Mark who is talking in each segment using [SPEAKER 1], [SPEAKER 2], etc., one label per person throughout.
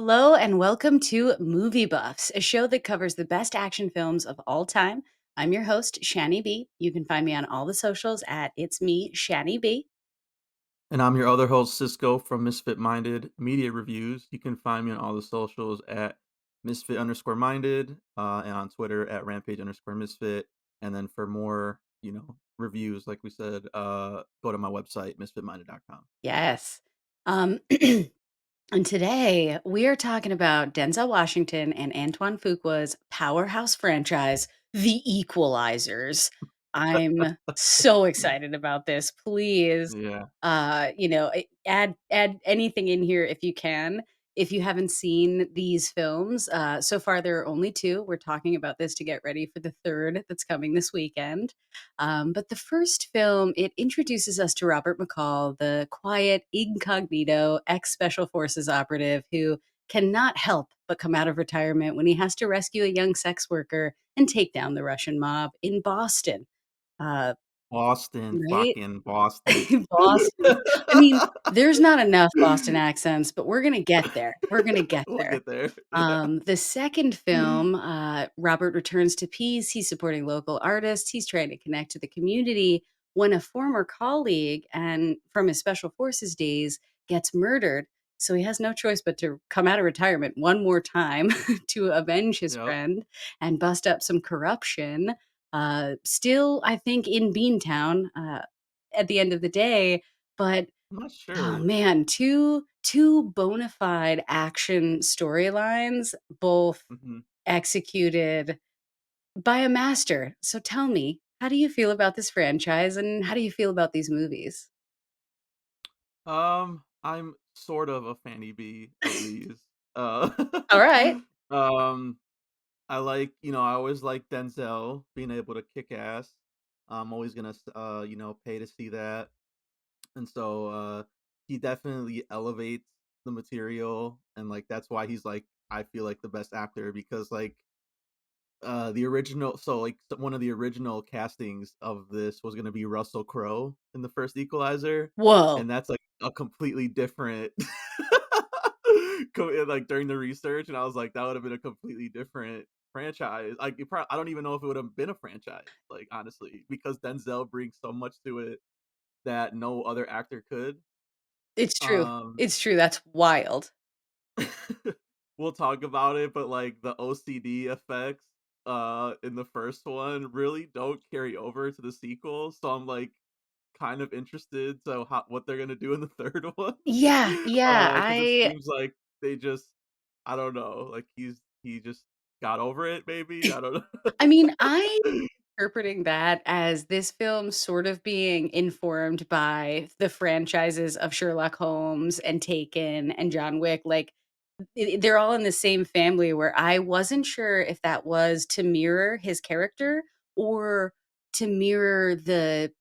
[SPEAKER 1] Hello and welcome to Movie Buffs, a show that covers the best action films of all time. I'm your host, Shani B. You can find me on all the socials at It's Me, Shani B.
[SPEAKER 2] And I'm your other host, Cisco from Misfit Minded Media Reviews. You can find me on all the socials at Misfit_Minded and on Twitter at Rampage_Misfit. And then for more, reviews, like we said, go to my website, misfitminded.com.
[SPEAKER 1] Yes. Um, and today we are talking about Denzel Washington and Antoine Fuqua's powerhouse franchise, The Equalizers. I'm so excited about this. Please,
[SPEAKER 2] Yeah.
[SPEAKER 1] add anything in here if you can. If you haven't seen these films, so far there are only two. We're talking about this to get ready for the third that's coming this weekend. But the first film, it introduces us to Robert McCall, the quiet, incognito ex Special Forces operative who cannot help but come out of retirement when he has to rescue a young sex worker and take down the Russian mob in Boston. Uh,
[SPEAKER 2] Boston,
[SPEAKER 1] right?
[SPEAKER 2] fucking Boston.
[SPEAKER 1] Boston. I mean, there's not enough Boston accents, but we're gonna get there. We're gonna get
[SPEAKER 2] We'll
[SPEAKER 1] there.
[SPEAKER 2] get there. Yeah.
[SPEAKER 1] The second film, Robert returns to peace. He's supporting local artists. He's trying to connect to the community when a former colleague and from his special forces days gets murdered. So he has no choice but to come out of retirement one more time to avenge his
[SPEAKER 2] Yep.
[SPEAKER 1] friend and bust up some corruption. Still, I think in Beantown at the end of the day, but
[SPEAKER 2] I'm not
[SPEAKER 1] oh
[SPEAKER 2] sure.
[SPEAKER 1] man, two bona fide action storylines, both
[SPEAKER 2] Mhm.
[SPEAKER 1] executed by a master. So tell me, how do you feel about this franchise and how do you feel about these movies?
[SPEAKER 2] I'm sort of a fanny bee of these. Uh,
[SPEAKER 1] All right.
[SPEAKER 2] um, I always like Denzel being able to kick ass. I'm always gonna, pay to see that. And so, he definitely elevates the material, and like that's why he's like, I feel like the best actor because the original, one of the original castings of this was gonna be Russell Crowe in the first Equalizer,
[SPEAKER 1] Whoa.
[SPEAKER 2] and that's like a completely different like during the research, and I was like, that would have been a completely different franchise. Like, I don't even know if it would have been a franchise, like honestly, because Denzel brings so much to it that no other actor could.
[SPEAKER 1] It's true.
[SPEAKER 2] Um,
[SPEAKER 1] It's true. That's wild.
[SPEAKER 2] we'll talk about it, but like the OCD effects in the first one really don't carry over to the sequel. So I'm like kind of interested to what they're gonna do in the third one.
[SPEAKER 1] Yeah, yeah.
[SPEAKER 2] Because it
[SPEAKER 1] I
[SPEAKER 2] seems like they just, I don't know, like he just got over it. Maybe I don't
[SPEAKER 1] I mean, I
[SPEAKER 2] know.
[SPEAKER 1] interpreting that as this film sort of being informed by the franchises of Sherlock Holmes and Taken and John Wick, like, they're all in the same family where I wasn't sure if that was to mirror his character or to mirror the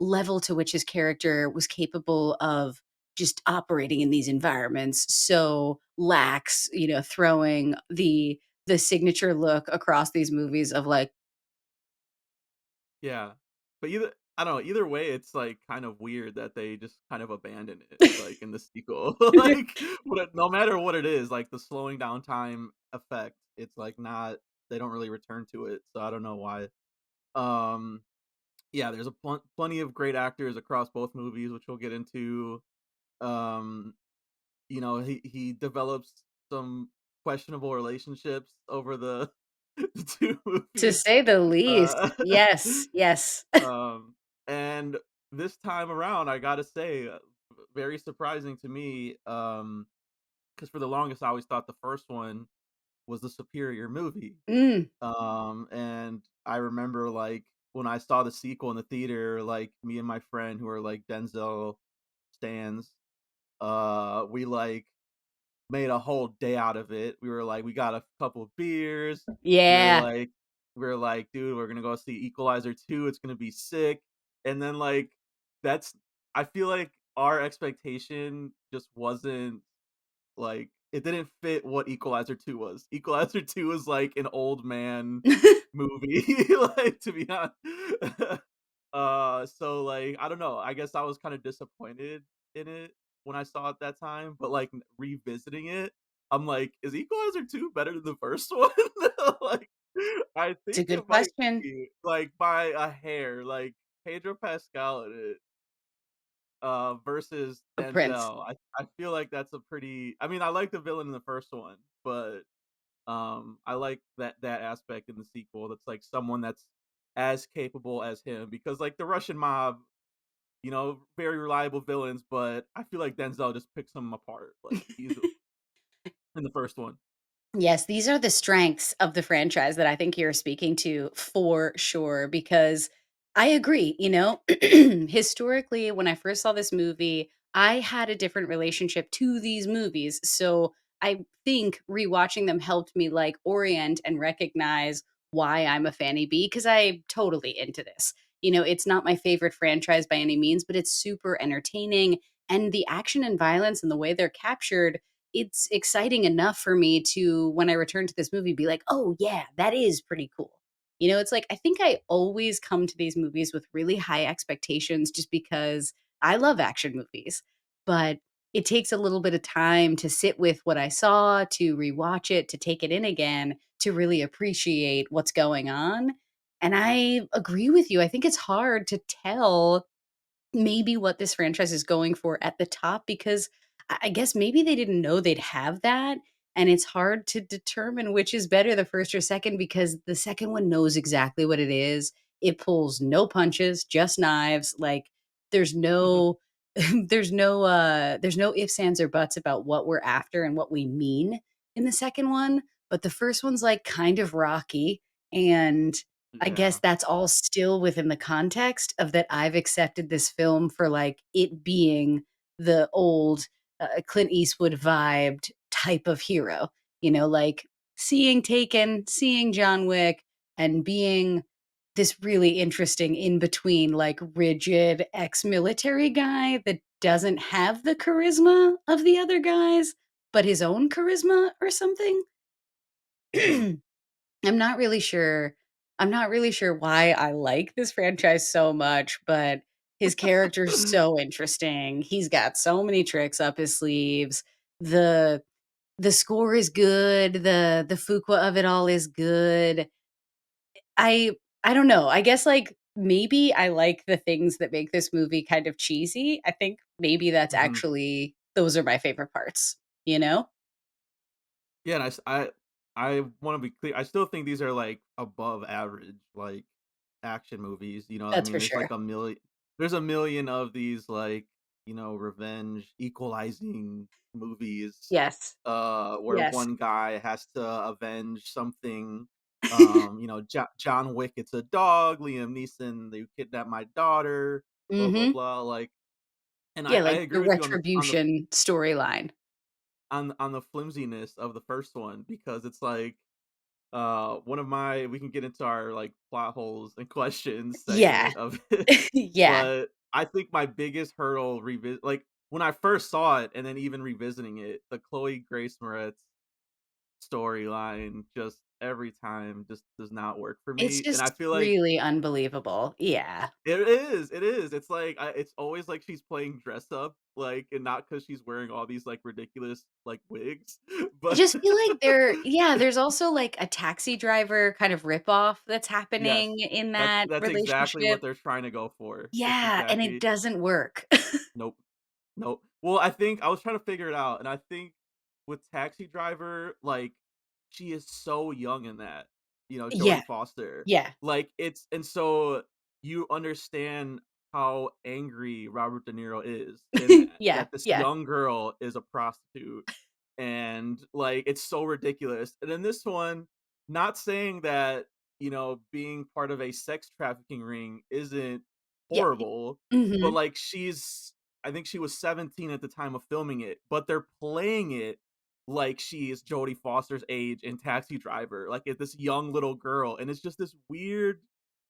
[SPEAKER 1] level to which his character was capable of just operating in these environments so lax, throwing the signature look across these movies of like,
[SPEAKER 2] Yeah, but I don't know, either way, it's, like, kind of weird that they just kind of abandon it, like, in the sequel. Like, no matter what it is, like, the slowing down time effect, it's, like, not, they don't really return to it, so I don't know why. Um, yeah, there's a plenty of great actors across both movies, which we'll get into. Um, he develops some questionable relationships over the the 2
[SPEAKER 1] to
[SPEAKER 2] movies.
[SPEAKER 1] say the least.
[SPEAKER 2] Uh
[SPEAKER 1] Yes, yes.
[SPEAKER 2] And this time around, I gotta say, very surprising to me, because for the longest, I always thought the first one was the superior movie.
[SPEAKER 1] Mm.
[SPEAKER 2] And I remember, like, when I saw the sequel in the theater, like, me and my friend who are, like, Denzel stans, we, like, made a whole day out of it. We were like, we got a couple of beers. We were
[SPEAKER 1] Yeah.
[SPEAKER 2] like we were like, "Dude, we're gonna go see Equalizer II, it's gonna be sick." And then, like, that's I feel like our expectation just wasn't, like, it didn't fit what Equalizer II was. Equalizer II was like an old man movie, like, to be honest. So, like, I don't know, I guess I was kinda disappointed in it when I saw it that time, but, like, revisiting it, I'm like, "Is Equalizer 2 better than the first one?" Like, I
[SPEAKER 1] It's a
[SPEAKER 2] think
[SPEAKER 1] good
[SPEAKER 2] it might
[SPEAKER 1] question.
[SPEAKER 2] be, like, by a hair, like, Pedro Pascal in it, versus
[SPEAKER 1] A prince.
[SPEAKER 2] Denzel. I feel like that's a pretty I mean, I like the villain in the first one, but, I like that aspect in the sequel that's, like, someone that's as capable as him because, like, the Russian mob, very reliable villains, but I feel like Denzel just picks them apart, like, easily in the first one.
[SPEAKER 1] Yes, these are the strengths of the franchise that I think you're speaking to for sure, because I agree, historically, when I first saw this movie, I had a different relationship to these movies. So I think rewatching them helped me like orient and recognize why I'm a fanny bee because I'm totally into this. It's not my favorite franchise by any means, but it's super entertaining. And the action and violence and the way they're captured, it's exciting enough for me to, when I return to this movie, be like, "Oh, yeah, that is pretty cool." It's like I think I always come to these movies with really high expectations just because I love action movies, but it takes a little bit of time to sit with what I saw, to rewatch it, to take it in again, to really appreciate what's going on, and I agree with you. I think it's hard to tell maybe what this franchise is going for at the top because I guess maybe they didn't know they'd have that, and it's hard to determine which is better, the first or second, because the second one knows exactly what it is. It pulls no punches, just knives. Like there's no there's no ifs, ands, or buts about what we're after and what we mean in the second one. But the first one's like kind of rocky, and I guess
[SPEAKER 2] Yeah.
[SPEAKER 1] that's all still within the context of that I've accepted this film for, like, it being the old, Clint Eastwood vibed type of hero, like, seeing Taken, seeing John Wick, and being this really interesting in between, like, rigid ex-military guy that doesn't have the charisma of the other guys, but his own charisma or something?
[SPEAKER 2] Mhm.
[SPEAKER 1] I'm not really sure I'm not really sure why I like this franchise so much, but his character's so interesting. He's got so many tricks up his sleeves. The the score is good, the Fuqua of it all is good. I I don't know. I guess, like, maybe I like the things that make this movie kind of cheesy. I think maybe that's
[SPEAKER 2] Mhm.
[SPEAKER 1] actually those are my favorite parts, you know?
[SPEAKER 2] Yeah, and I wanna be clear, I still think these are, like, above average, like, action movies, I
[SPEAKER 1] That's
[SPEAKER 2] mean,
[SPEAKER 1] for sure.
[SPEAKER 2] there's a million of these, like, revenge equalizing movies,
[SPEAKER 1] Yes.
[SPEAKER 2] where
[SPEAKER 1] Yes.
[SPEAKER 2] one guy has to avenge something, John Wick, it's a dog, Liam Neeson, "They kidnapped my daughter," blah, blah,
[SPEAKER 1] Mhm.
[SPEAKER 2] blah, like and
[SPEAKER 1] Yeah,
[SPEAKER 2] I
[SPEAKER 1] like the
[SPEAKER 2] agree with you
[SPEAKER 1] retribution storyline.
[SPEAKER 2] on the flimsiness of the first one because it's like, one of my we can get into our, like, plot holes and questions
[SPEAKER 1] Yeah.
[SPEAKER 2] segment of it,
[SPEAKER 1] Yeah.
[SPEAKER 2] but I think my biggest hurdle when I first saw it and then even revisiting it, the Chloe Grace Moretz storyline just every time just does not work for
[SPEAKER 1] It's
[SPEAKER 2] me, and I
[SPEAKER 1] just
[SPEAKER 2] feel like
[SPEAKER 1] really unbelievable. Yeah.
[SPEAKER 2] it's like, it's always like she's playing dress up, like, and not because she's wearing all these, like, ridiculous, like, wigs,
[SPEAKER 1] I
[SPEAKER 2] but
[SPEAKER 1] just feel like there's also, like, a Taxi Driver kind of ripoff that's
[SPEAKER 2] yes,
[SPEAKER 1] happening in
[SPEAKER 2] that's
[SPEAKER 1] that
[SPEAKER 2] that's exactly what
[SPEAKER 1] relationship.
[SPEAKER 2] they're trying to go for. It's
[SPEAKER 1] Yeah, and it
[SPEAKER 2] exactly
[SPEAKER 1] doesn't work.
[SPEAKER 2] nope, nope. Well, I think I was trying to figure it out, and I think with Taxi Driver, like, she is so young in that,
[SPEAKER 1] Yeah,
[SPEAKER 2] Jodie Foster.
[SPEAKER 1] yeah.
[SPEAKER 2] Like, it's and so you understand how angry Robert De Niro is in
[SPEAKER 1] Yeah,
[SPEAKER 2] that this
[SPEAKER 1] yeah.
[SPEAKER 2] young girl is a prostitute, and, like, it's so ridiculous. And in this one, not saying that, being part of a sex trafficking ring isn't
[SPEAKER 1] Yeah.
[SPEAKER 2] horrible, but,
[SPEAKER 1] Mhm.
[SPEAKER 2] like, I think she was 17 at the time of filming it, but they're playing it like she is Jodie Foster's age in Taxi Driver, like, it's this young little girl, and it's just this weird,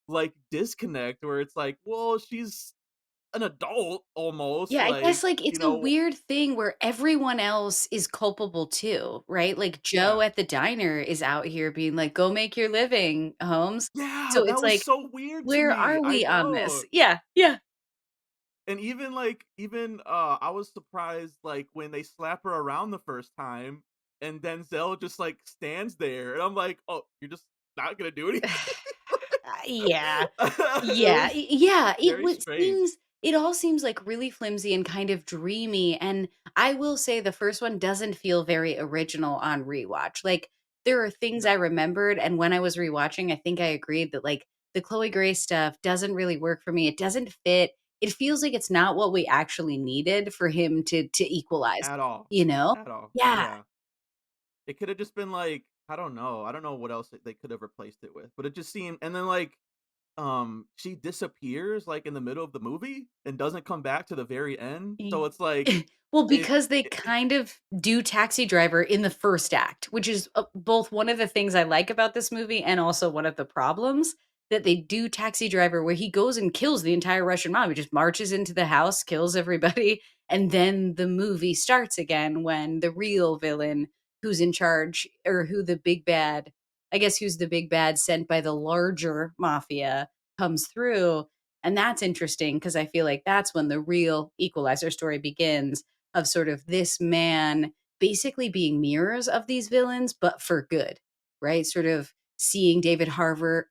[SPEAKER 2] like, disconnect where it's like, well, she's an adult almost,
[SPEAKER 1] Yeah, I guess,
[SPEAKER 2] like,
[SPEAKER 1] like, it's a weird thing where everyone else is culpable too, right? Like, Joe
[SPEAKER 2] yeah.
[SPEAKER 1] at the diner is out here being like, "Go make your living, Holmes."
[SPEAKER 2] Yeah,
[SPEAKER 1] So
[SPEAKER 2] that
[SPEAKER 1] it's
[SPEAKER 2] was
[SPEAKER 1] like,
[SPEAKER 2] so weird to
[SPEAKER 1] where
[SPEAKER 2] me,
[SPEAKER 1] are
[SPEAKER 2] I
[SPEAKER 1] we on this?
[SPEAKER 2] know.
[SPEAKER 1] Yeah, yeah.
[SPEAKER 2] And even, I was surprised, like, when they slap her around the first time, and Denzel just, like, stands there, and I'm like, "Oh, you're just not gonna do anything?"
[SPEAKER 1] Yeah.
[SPEAKER 2] It
[SPEAKER 1] Yeah,
[SPEAKER 2] was
[SPEAKER 1] yeah, it
[SPEAKER 2] very
[SPEAKER 1] would
[SPEAKER 2] strange.
[SPEAKER 1] seems it all seems, like, really flimsy and kind of dreamy, and I will say the first one doesn't feel very original on rewatch, like, there are things I
[SPEAKER 2] No,
[SPEAKER 1] remembered, and when I was rewatching, I think I agreed that, like, the Chloe Grace stuff doesn't really work for me, it doesn't fit, it feels like it's not what we actually needed for him to equalize,
[SPEAKER 2] at all,
[SPEAKER 1] you know?
[SPEAKER 2] at all,
[SPEAKER 1] Yeah.
[SPEAKER 2] yeah. It coulda just been, like, I don't know what else they could have replaced it with, but it just seemed and then, like, she disappears, like, in the middle of the movie and doesn't come back to the very end, so
[SPEAKER 1] Y
[SPEAKER 2] it's like,
[SPEAKER 1] well,
[SPEAKER 2] it
[SPEAKER 1] because they
[SPEAKER 2] it
[SPEAKER 1] kind of do Taxi Driver in the first act, which is, both one of the things I like about this movie and also one of the problems, that they do Taxi Driver where he goes and kills the entire Russian mob. He just marches into the house, kills everybody, and then the movie starts again when the real villain who's in charge or who the big bad I guess who's the big bad sent by the larger mafia comes through, and that's interesting because I feel like that's when the real Equalizer story begins of sort of this man basically being mirrors of these villains, but for good, right? Sort of seeing David Harbour,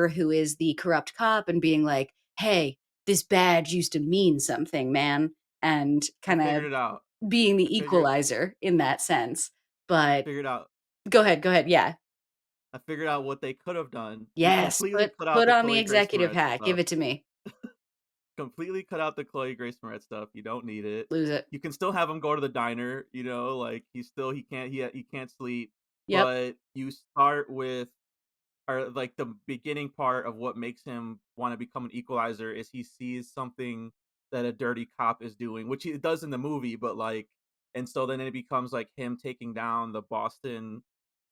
[SPEAKER 1] who is the corrupt cop, and being like, hey, this badge used to mean something, man. And
[SPEAKER 2] I
[SPEAKER 1] kind of
[SPEAKER 2] figured it out.
[SPEAKER 1] being
[SPEAKER 2] I
[SPEAKER 1] the
[SPEAKER 2] figured
[SPEAKER 1] equalizer in that sense. But
[SPEAKER 2] figured out
[SPEAKER 1] go ahead, go ahead. Yeah.
[SPEAKER 2] I figured out what they could have done. You
[SPEAKER 1] Yes.
[SPEAKER 2] completely
[SPEAKER 1] Put
[SPEAKER 2] cut out
[SPEAKER 1] put
[SPEAKER 2] the
[SPEAKER 1] on the
[SPEAKER 2] Chloe Grace
[SPEAKER 1] executive
[SPEAKER 2] Moretz
[SPEAKER 1] hat. Give
[SPEAKER 2] stuff.
[SPEAKER 1] it to me.
[SPEAKER 2] Completely cut out the Chloe Grace Moretz stuff. You don't need it.
[SPEAKER 1] Lose it.
[SPEAKER 2] You can still have him go to the diner, like, he can't sleep,
[SPEAKER 1] Yep.
[SPEAKER 2] but you start with or like the beginning part of what makes him want to become an equalizer is he sees something that a dirty cop is doing, which he does in the movie, but like, and so then it becomes like him taking down the Boston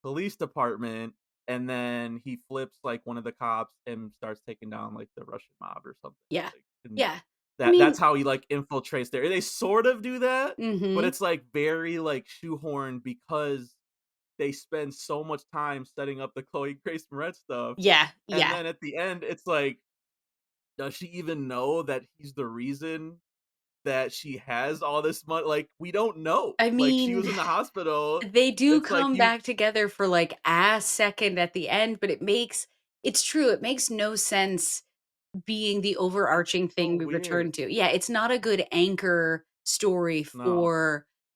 [SPEAKER 2] police department, and then he flips like one of the cops and starts taking down like the Russian mob or something.
[SPEAKER 1] Yeah.
[SPEAKER 2] Like, and
[SPEAKER 1] Yeah. I
[SPEAKER 2] that's
[SPEAKER 1] mean,
[SPEAKER 2] how he like infiltrates there. They sort of do that, but
[SPEAKER 1] mhm.
[SPEAKER 2] it's like very like shoehorned because they spend so much time setting up the Chloe Grace Moretz stuff,
[SPEAKER 1] Yeah,
[SPEAKER 2] and
[SPEAKER 1] yeah.
[SPEAKER 2] then at the end, it's like, does she even know that he's the reason that she has all this money? Like, we don't know.
[SPEAKER 1] I
[SPEAKER 2] Like, she
[SPEAKER 1] mean,
[SPEAKER 2] was in the hospital.
[SPEAKER 1] they do
[SPEAKER 2] It's like
[SPEAKER 1] come
[SPEAKER 2] you
[SPEAKER 1] back together for, like, a second at the end, but it's true, it makes no sense being the overarching
[SPEAKER 2] so
[SPEAKER 1] thing we
[SPEAKER 2] weird.
[SPEAKER 1] return to. Yeah, it's not a good anchor story
[SPEAKER 2] No.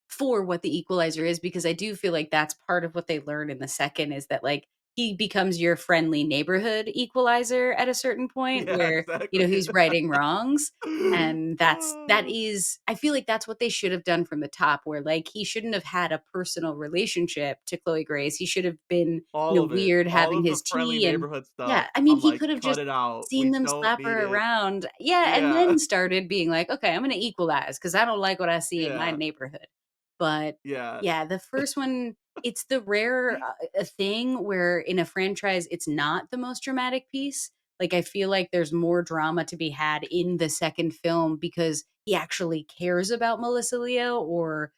[SPEAKER 1] for what the equalizer is, because I do feel like that's part of what they learn in the second is that, like, he becomes your friendly neighborhood equalizer at a certain point
[SPEAKER 2] Yeah,
[SPEAKER 1] where,
[SPEAKER 2] exactly.
[SPEAKER 1] he's righting wrongs, and that
[SPEAKER 2] Ah,
[SPEAKER 1] is I feel like that's what they should have done from the top where, like, he shouldn't have had a personal relationship to Chloe Grace. He should have been,
[SPEAKER 2] all of it.
[SPEAKER 1] weird
[SPEAKER 2] All
[SPEAKER 1] having
[SPEAKER 2] of the
[SPEAKER 1] his
[SPEAKER 2] friendly
[SPEAKER 1] tea and
[SPEAKER 2] neighborhood
[SPEAKER 1] yeah,
[SPEAKER 2] stuff.
[SPEAKER 1] I mean,
[SPEAKER 2] I'm
[SPEAKER 1] he
[SPEAKER 2] like,
[SPEAKER 1] could have
[SPEAKER 2] "Cut
[SPEAKER 1] just
[SPEAKER 2] it out.
[SPEAKER 1] seen
[SPEAKER 2] We
[SPEAKER 1] them
[SPEAKER 2] don't
[SPEAKER 1] slap
[SPEAKER 2] need
[SPEAKER 1] her
[SPEAKER 2] it."
[SPEAKER 1] around. Yeah, and
[SPEAKER 2] Yeah.
[SPEAKER 1] then started being like, "Okay, I'm gonna equalize because I don't like what I see in my
[SPEAKER 2] Yeah.
[SPEAKER 1] neighborhood." But,
[SPEAKER 2] Yeah.
[SPEAKER 1] yeah, the first one, it's the rare, a thing where in a franchise, it's not the most dramatic piece. Like, I feel like there's more drama to be had in the second film because he actually cares about Melissa Leo or,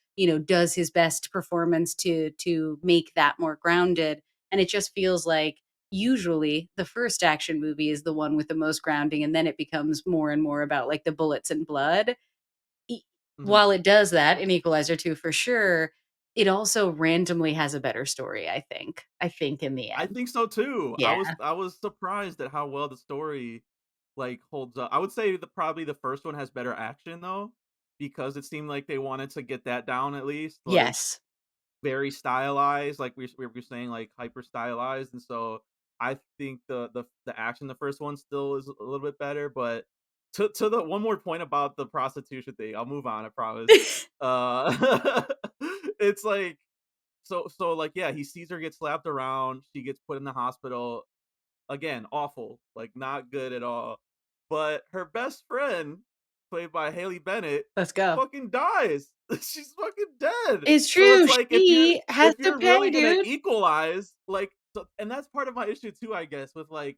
[SPEAKER 1] does his best performance to make that more grounded, and it just feels like usually the first action movie is the one with the most grounding and then it becomes more and more about like the bullets and blood. E-
[SPEAKER 2] Mhm.
[SPEAKER 1] While it does that in Equalizer 2 for sure, it also randomly has a better story, I think in the
[SPEAKER 2] I
[SPEAKER 1] end.
[SPEAKER 2] think so too.
[SPEAKER 1] Yeah.
[SPEAKER 2] I was surprised at how well the story, like, holds up. I would say probably the first one has better action though, because it seemed like they wanted to get that down at least, like,
[SPEAKER 1] Yes.
[SPEAKER 2] very stylized, like we were saying, like, hyper stylized, and so I think the action in the first one still is a little bit better, but to the one more point about the prostitution thing, I'll move on, I promise. Uh, it's like like, yeah, he sees her get slapped around, she gets put in the hospital. Again, awful, like, not good at all. But her best friend, played by Haley Bennett,
[SPEAKER 1] Let's go.
[SPEAKER 2] fucking dies. She's fucking dead.
[SPEAKER 1] It's
[SPEAKER 2] So it's
[SPEAKER 1] true,
[SPEAKER 2] like
[SPEAKER 1] she has
[SPEAKER 2] if
[SPEAKER 1] to
[SPEAKER 2] you're
[SPEAKER 1] pay,
[SPEAKER 2] really gonna
[SPEAKER 1] dude.
[SPEAKER 2] equalize, like, and that's part of my issue too, I guess, with like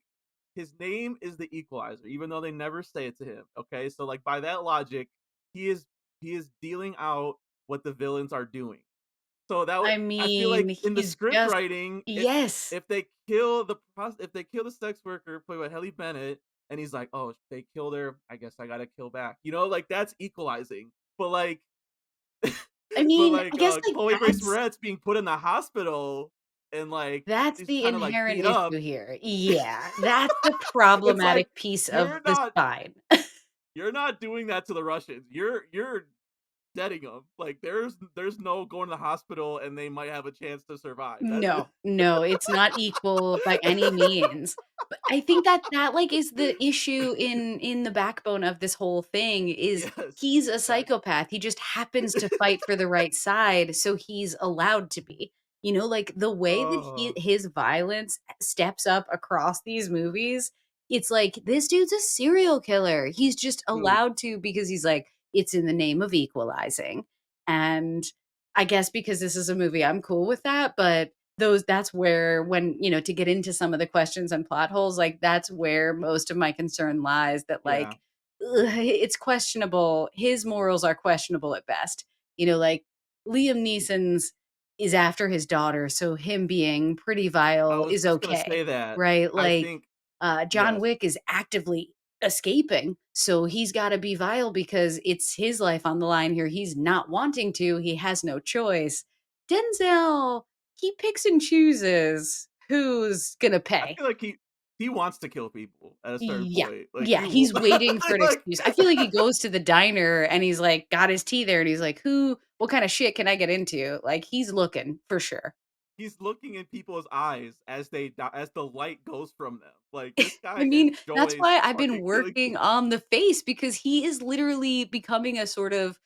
[SPEAKER 2] his name is the Equalizer, even though they never say it to him. Okay, so like by that logic, he is he is dealing out what the villains are doing. So
[SPEAKER 1] I
[SPEAKER 2] I feel
[SPEAKER 1] mean,
[SPEAKER 2] like in the
[SPEAKER 1] he's
[SPEAKER 2] script
[SPEAKER 1] just
[SPEAKER 2] writing,
[SPEAKER 1] yes.
[SPEAKER 2] if they if they kill the sex worker played by Helly Bennett, and he's like, "Oh, if they killed her, I guess I gotta kill back." Like, that's equalizing. But like,
[SPEAKER 1] I
[SPEAKER 2] But,
[SPEAKER 1] mean, I
[SPEAKER 2] like,
[SPEAKER 1] guess, like,
[SPEAKER 2] Chloe Grace Moretz being put in the hospital and, like,
[SPEAKER 1] that's
[SPEAKER 2] is
[SPEAKER 1] the
[SPEAKER 2] kinda, like,
[SPEAKER 1] inherent
[SPEAKER 2] beat up.
[SPEAKER 1] issue here. Yeah, that's the
[SPEAKER 2] It's like,
[SPEAKER 1] problematic piece of
[SPEAKER 2] you're
[SPEAKER 1] the
[SPEAKER 2] not
[SPEAKER 1] spine.
[SPEAKER 2] you're not doing that to the Russians. You're deading them. Like, there's no going to the hospital and they might have a chance to survive. That
[SPEAKER 1] No, no, it's not equal by any means. But I think that that, like, is the issue in the backbone of this whole thing is
[SPEAKER 2] Yes,
[SPEAKER 1] he's a
[SPEAKER 2] exactly.
[SPEAKER 1] psychopath. He just happens to fight for the right side, so he's allowed to be. You know, like, the way that
[SPEAKER 2] Oh,
[SPEAKER 1] his violence steps up across these movies, it's like, this dude's a serial killer. He's just
[SPEAKER 2] dude.
[SPEAKER 1] allowed to because he's like, "It's in the name of equalizing." And I guess because this is a movie, I'm cool with that, but those that's where when, to get into some of the questions and plot holes, like, that's where most of my concern lies that,
[SPEAKER 2] Yeah.
[SPEAKER 1] like, it's questionable. His morals are questionable at best. Like, Liam Neeson's is after his daughter, so him being pretty
[SPEAKER 2] I
[SPEAKER 1] vile
[SPEAKER 2] was
[SPEAKER 1] is
[SPEAKER 2] just gonna
[SPEAKER 1] okay,
[SPEAKER 2] say that.
[SPEAKER 1] right?
[SPEAKER 2] I
[SPEAKER 1] Like,
[SPEAKER 2] think
[SPEAKER 1] John
[SPEAKER 2] yes.
[SPEAKER 1] Wick is actively escaping, so he's gotta be vile because it's his life on the line here. He's not wanting to, he has no choice. Denzel, he picks and chooses who's gonna
[SPEAKER 2] I
[SPEAKER 1] pay.
[SPEAKER 2] feel like he wants to kill people at a certain
[SPEAKER 1] Yeah.
[SPEAKER 2] point. Like,
[SPEAKER 1] Yeah,
[SPEAKER 2] he will
[SPEAKER 1] he's waiting for an
[SPEAKER 2] like,
[SPEAKER 1] excuse. I feel like he goes to the diner and he's, like, got his tea there and he's like, what kinda shit can I get into?" Like, he's looking for sure.
[SPEAKER 2] he's looking in people's eyes as they die as the light goes from them. Like, this
[SPEAKER 1] I
[SPEAKER 2] guy
[SPEAKER 1] mean, that's
[SPEAKER 2] enjoys
[SPEAKER 1] why I've been
[SPEAKER 2] fucking killing
[SPEAKER 1] working
[SPEAKER 2] people.
[SPEAKER 1] on the face because he is literally becoming a sort of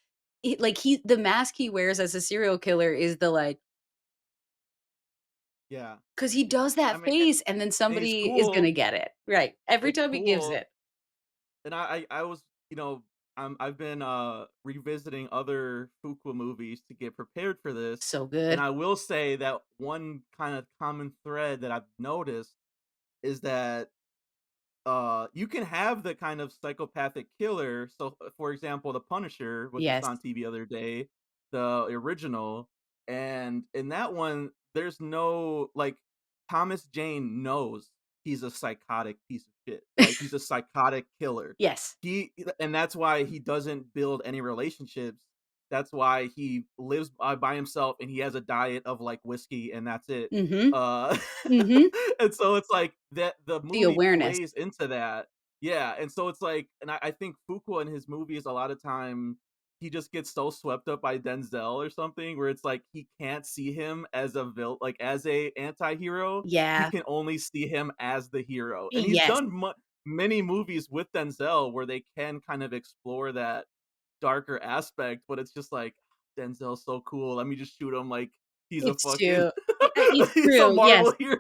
[SPEAKER 1] the mask he wears as a serial killer is the, like,
[SPEAKER 2] Yeah.
[SPEAKER 1] because he does
[SPEAKER 2] I
[SPEAKER 1] that
[SPEAKER 2] mean,
[SPEAKER 1] face and then
[SPEAKER 2] and he's
[SPEAKER 1] somebody is gonna
[SPEAKER 2] cool.
[SPEAKER 1] get it. Right. Every
[SPEAKER 2] It's
[SPEAKER 1] time he gives
[SPEAKER 2] cool.
[SPEAKER 1] it.
[SPEAKER 2] And I was, I've been revisiting other Fuqua movies to get prepared for this.
[SPEAKER 1] So
[SPEAKER 2] And
[SPEAKER 1] good.
[SPEAKER 2] I will say that one kind of common thread that I've noticed is that you can have the kind of psychopathic killer. So, for example, The Punisher was just
[SPEAKER 1] Yes.
[SPEAKER 2] on TV the other day, the original, and in that one, there's no like Thomas Jane knows he's a psychotic piece of shit. Like, he's a psychotic killer.
[SPEAKER 1] Yes.
[SPEAKER 2] And that's why he doesn't build any relationships. That's why he lives by himself and he has a diet of like whiskey and that's it.
[SPEAKER 1] Mhm.
[SPEAKER 2] Uh,
[SPEAKER 1] Mhm.
[SPEAKER 2] and so it's like that the
[SPEAKER 1] The
[SPEAKER 2] movie
[SPEAKER 1] awareness.
[SPEAKER 2] plays into that. Yeah, and so it's like, and I think Fuqua in his movies a lot of time he just gets so swept up by Denzel or something where it's like he can't see him as a like as a anti-hero. He
[SPEAKER 1] Yeah.
[SPEAKER 2] can only see him as the hero. And he's
[SPEAKER 1] Yes.
[SPEAKER 2] done many movies with Denzel where they can kind of explore that darker aspect, but it's just like Denzel's so cool. Let me just shoot him like he's a
[SPEAKER 1] It's
[SPEAKER 2] fucking
[SPEAKER 1] true. It's
[SPEAKER 2] he's a
[SPEAKER 1] true, yes.
[SPEAKER 2] Marvel hero.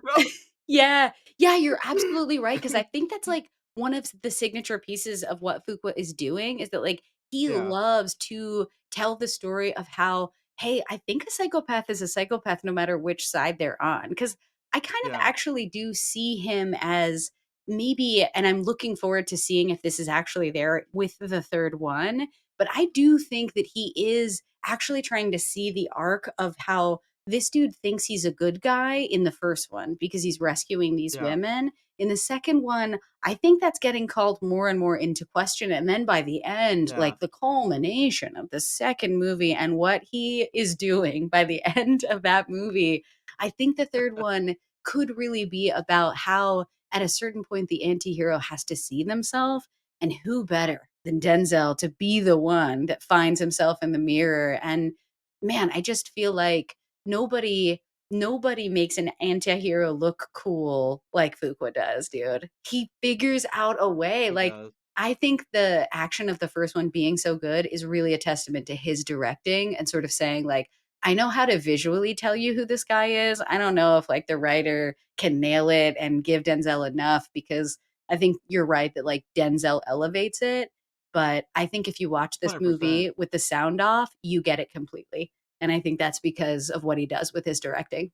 [SPEAKER 1] Yeah. Yeah, you're absolutely right, because I think that's, like, one of the signature pieces of what Fuqua is doing is that, like, he
[SPEAKER 2] Yeah,
[SPEAKER 1] loves to tell the story of how, "Hey, I think a psychopath is a psychopath no matter which side they're on." Because I kind of
[SPEAKER 2] yeah,
[SPEAKER 1] actually do see him as maybe, and I'm looking forward to seeing if this is actually there with the 3rd one, but I do think that he is actually trying to see the arc of how this dude thinks he's a good guy in the first one because he's rescuing these
[SPEAKER 2] yeah,
[SPEAKER 1] women. In the second one, I think that's getting called more and more into question. And then by the end,
[SPEAKER 2] yeah.
[SPEAKER 1] like the culmination of the second movie and what he is doing by the end of that movie, I think the third one could really be about how, at a certain point, the anti hero has to see themselves. And who better than Denzel to be the one that finds himself in the mirror? And man, I just feel like nobody nobody makes an anti-hero look cool like Fuqua does, dude. He figures out a way.
[SPEAKER 2] He
[SPEAKER 1] Like,
[SPEAKER 2] does.
[SPEAKER 1] I think the action of the first one being so good is really a testament to his directing and sort of saying, like, I know how to visually tell you who this guy is. I don't know if, like, the writer can nail it and give Denzel enough, because I think you're right that, like, Denzel elevates it. But I think if you watch this
[SPEAKER 2] 100%.
[SPEAKER 1] movie with the sound off, you get it completely. And I think that's because of what he does with his directing.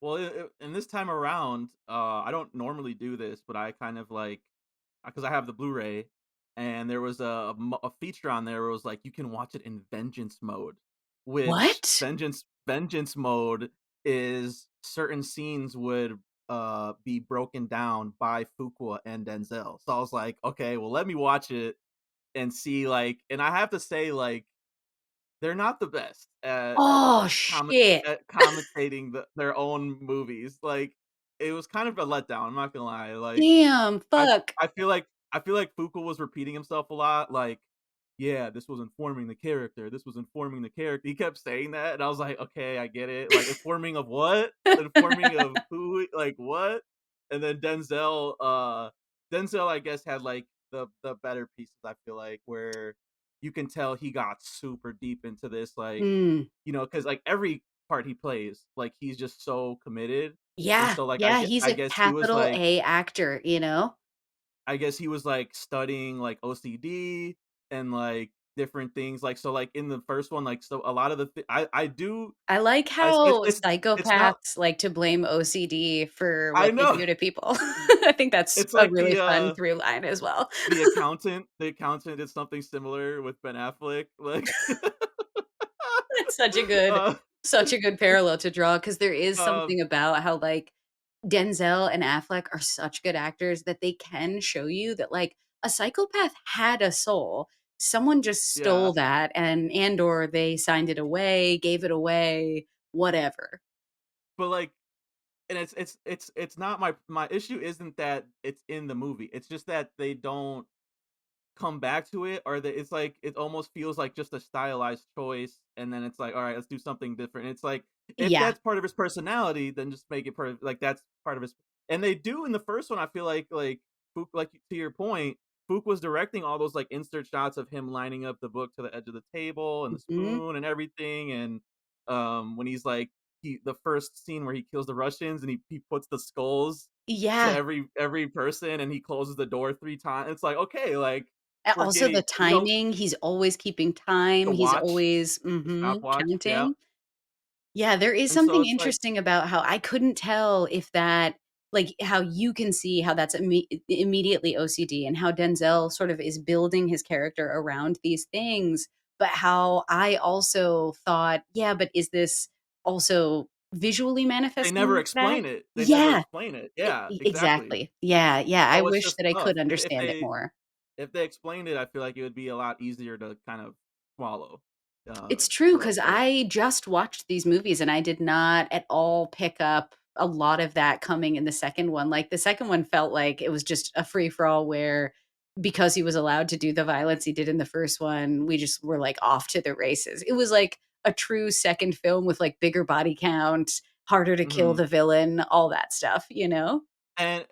[SPEAKER 2] Well, and this time around, I don't normally do this, but I kind of like because I have the Blu-ray, and there was a feature on there where it was like you can watch it in vengeance mode, which
[SPEAKER 1] What?
[SPEAKER 2] vengeance mode is certain scenes would be broken down by Fuqua and Denzel. So I was like, okay, well let me watch it and see like, and I have to say like they're not the best
[SPEAKER 1] Oh,
[SPEAKER 2] comment
[SPEAKER 1] shit.
[SPEAKER 2] at commentating their own movies. Like, it was kind of a letdown, I'm not gonna lie. Like,
[SPEAKER 1] Damn,
[SPEAKER 2] I
[SPEAKER 1] fuck.
[SPEAKER 2] I feel like Fuqua was repeating himself a lot, like, "Yeah, this was informing the character, this was informing the character." He kept saying that, and I was like, "Okay, I get it." Like, informing of what? Informing of who? Like, what? And then Denzel, I guess, had, like, the better pieces, I feel like, where you can tell he got super deep into this, like,
[SPEAKER 1] Mm.
[SPEAKER 2] because like, every part he plays, like, he's just so committed, and
[SPEAKER 1] Yeah,
[SPEAKER 2] so, like,
[SPEAKER 1] yeah, he's
[SPEAKER 2] I
[SPEAKER 1] a
[SPEAKER 2] guess he was,
[SPEAKER 1] capital
[SPEAKER 2] like
[SPEAKER 1] A actor, you know?
[SPEAKER 2] I guess he was, like, studying, like, OCD and, like, different things, like, so, like, in the first one, like, so a lot of the I do
[SPEAKER 1] I like
[SPEAKER 2] I
[SPEAKER 1] how
[SPEAKER 2] it's not
[SPEAKER 1] psychopaths like to blame OCD for
[SPEAKER 2] I
[SPEAKER 1] what they
[SPEAKER 2] know.
[SPEAKER 1] do to people. I think that's
[SPEAKER 2] It's
[SPEAKER 1] a
[SPEAKER 2] like
[SPEAKER 1] really fun through line as well.
[SPEAKER 2] the accountant did something similar with Ben Affleck, like,
[SPEAKER 1] That's
[SPEAKER 2] uh,
[SPEAKER 1] such a good parallel to draw because there is
[SPEAKER 2] um,
[SPEAKER 1] something about how, like, Denzel and Affleck are such good actors that they can show you that, like, a psychopath had a soul. Someone just
[SPEAKER 2] yeah,
[SPEAKER 1] stole that or they signed it away, gave it away, whatever.
[SPEAKER 2] but, like and it's not my issue isn't that it's in the movie, it's just that they don't come back to it or that it's like it almost feels like just a stylized choice and then it's like all right let's do something different it's like if
[SPEAKER 1] Yeah.
[SPEAKER 2] that's part of his personality then just make it part of like that's part of his and they do in the first one I feel like Fook like to your point Fook was directing all those like insert shots of him lining up the book to the edge of the table and the
[SPEAKER 1] Mhm.
[SPEAKER 2] spoon and everything and when he's like the first scene where he kills the Russians and he puts the skulls to
[SPEAKER 1] Yeah.
[SPEAKER 2] every person and he closes the door 3 times it's like okay like we're
[SPEAKER 1] Also the
[SPEAKER 2] getting we don't
[SPEAKER 1] timing, he's always keeping time,
[SPEAKER 2] the
[SPEAKER 1] he's
[SPEAKER 2] watch,
[SPEAKER 1] always
[SPEAKER 2] the
[SPEAKER 1] mhm,
[SPEAKER 2] stopwatch, yeah,
[SPEAKER 1] counting. Yeah, there is
[SPEAKER 2] and so
[SPEAKER 1] something
[SPEAKER 2] it's like
[SPEAKER 1] interesting about how I couldn't tell if that like, how you can see how that's immediately OCD and how Denzel sort of is building his character around these things, but how I also thought, "Yeah, but is this also visually manifesting that?"
[SPEAKER 2] they never
[SPEAKER 1] Yeah,
[SPEAKER 2] explain it, yeah, exactly.
[SPEAKER 1] exactly. Yeah, yeah, I
[SPEAKER 2] So it's
[SPEAKER 1] wish
[SPEAKER 2] just
[SPEAKER 1] that I
[SPEAKER 2] tough.
[SPEAKER 1] could understand it more.
[SPEAKER 2] If they explained it, I feel like it would be a lot easier to kind of swallow,
[SPEAKER 1] It's true
[SPEAKER 2] for those
[SPEAKER 1] because
[SPEAKER 2] parts.
[SPEAKER 1] I just watched these movies and I did not at all pick up a lot of that coming in the second one. Like, the second one felt like it was just a free for all where because he was allowed to do the violence he did in the first one, we just were, like, off to the races. It was like a true second film with, like, bigger body count, harder to kill
[SPEAKER 2] Mhm.
[SPEAKER 1] the villain, all that stuff, you know?
[SPEAKER 2] And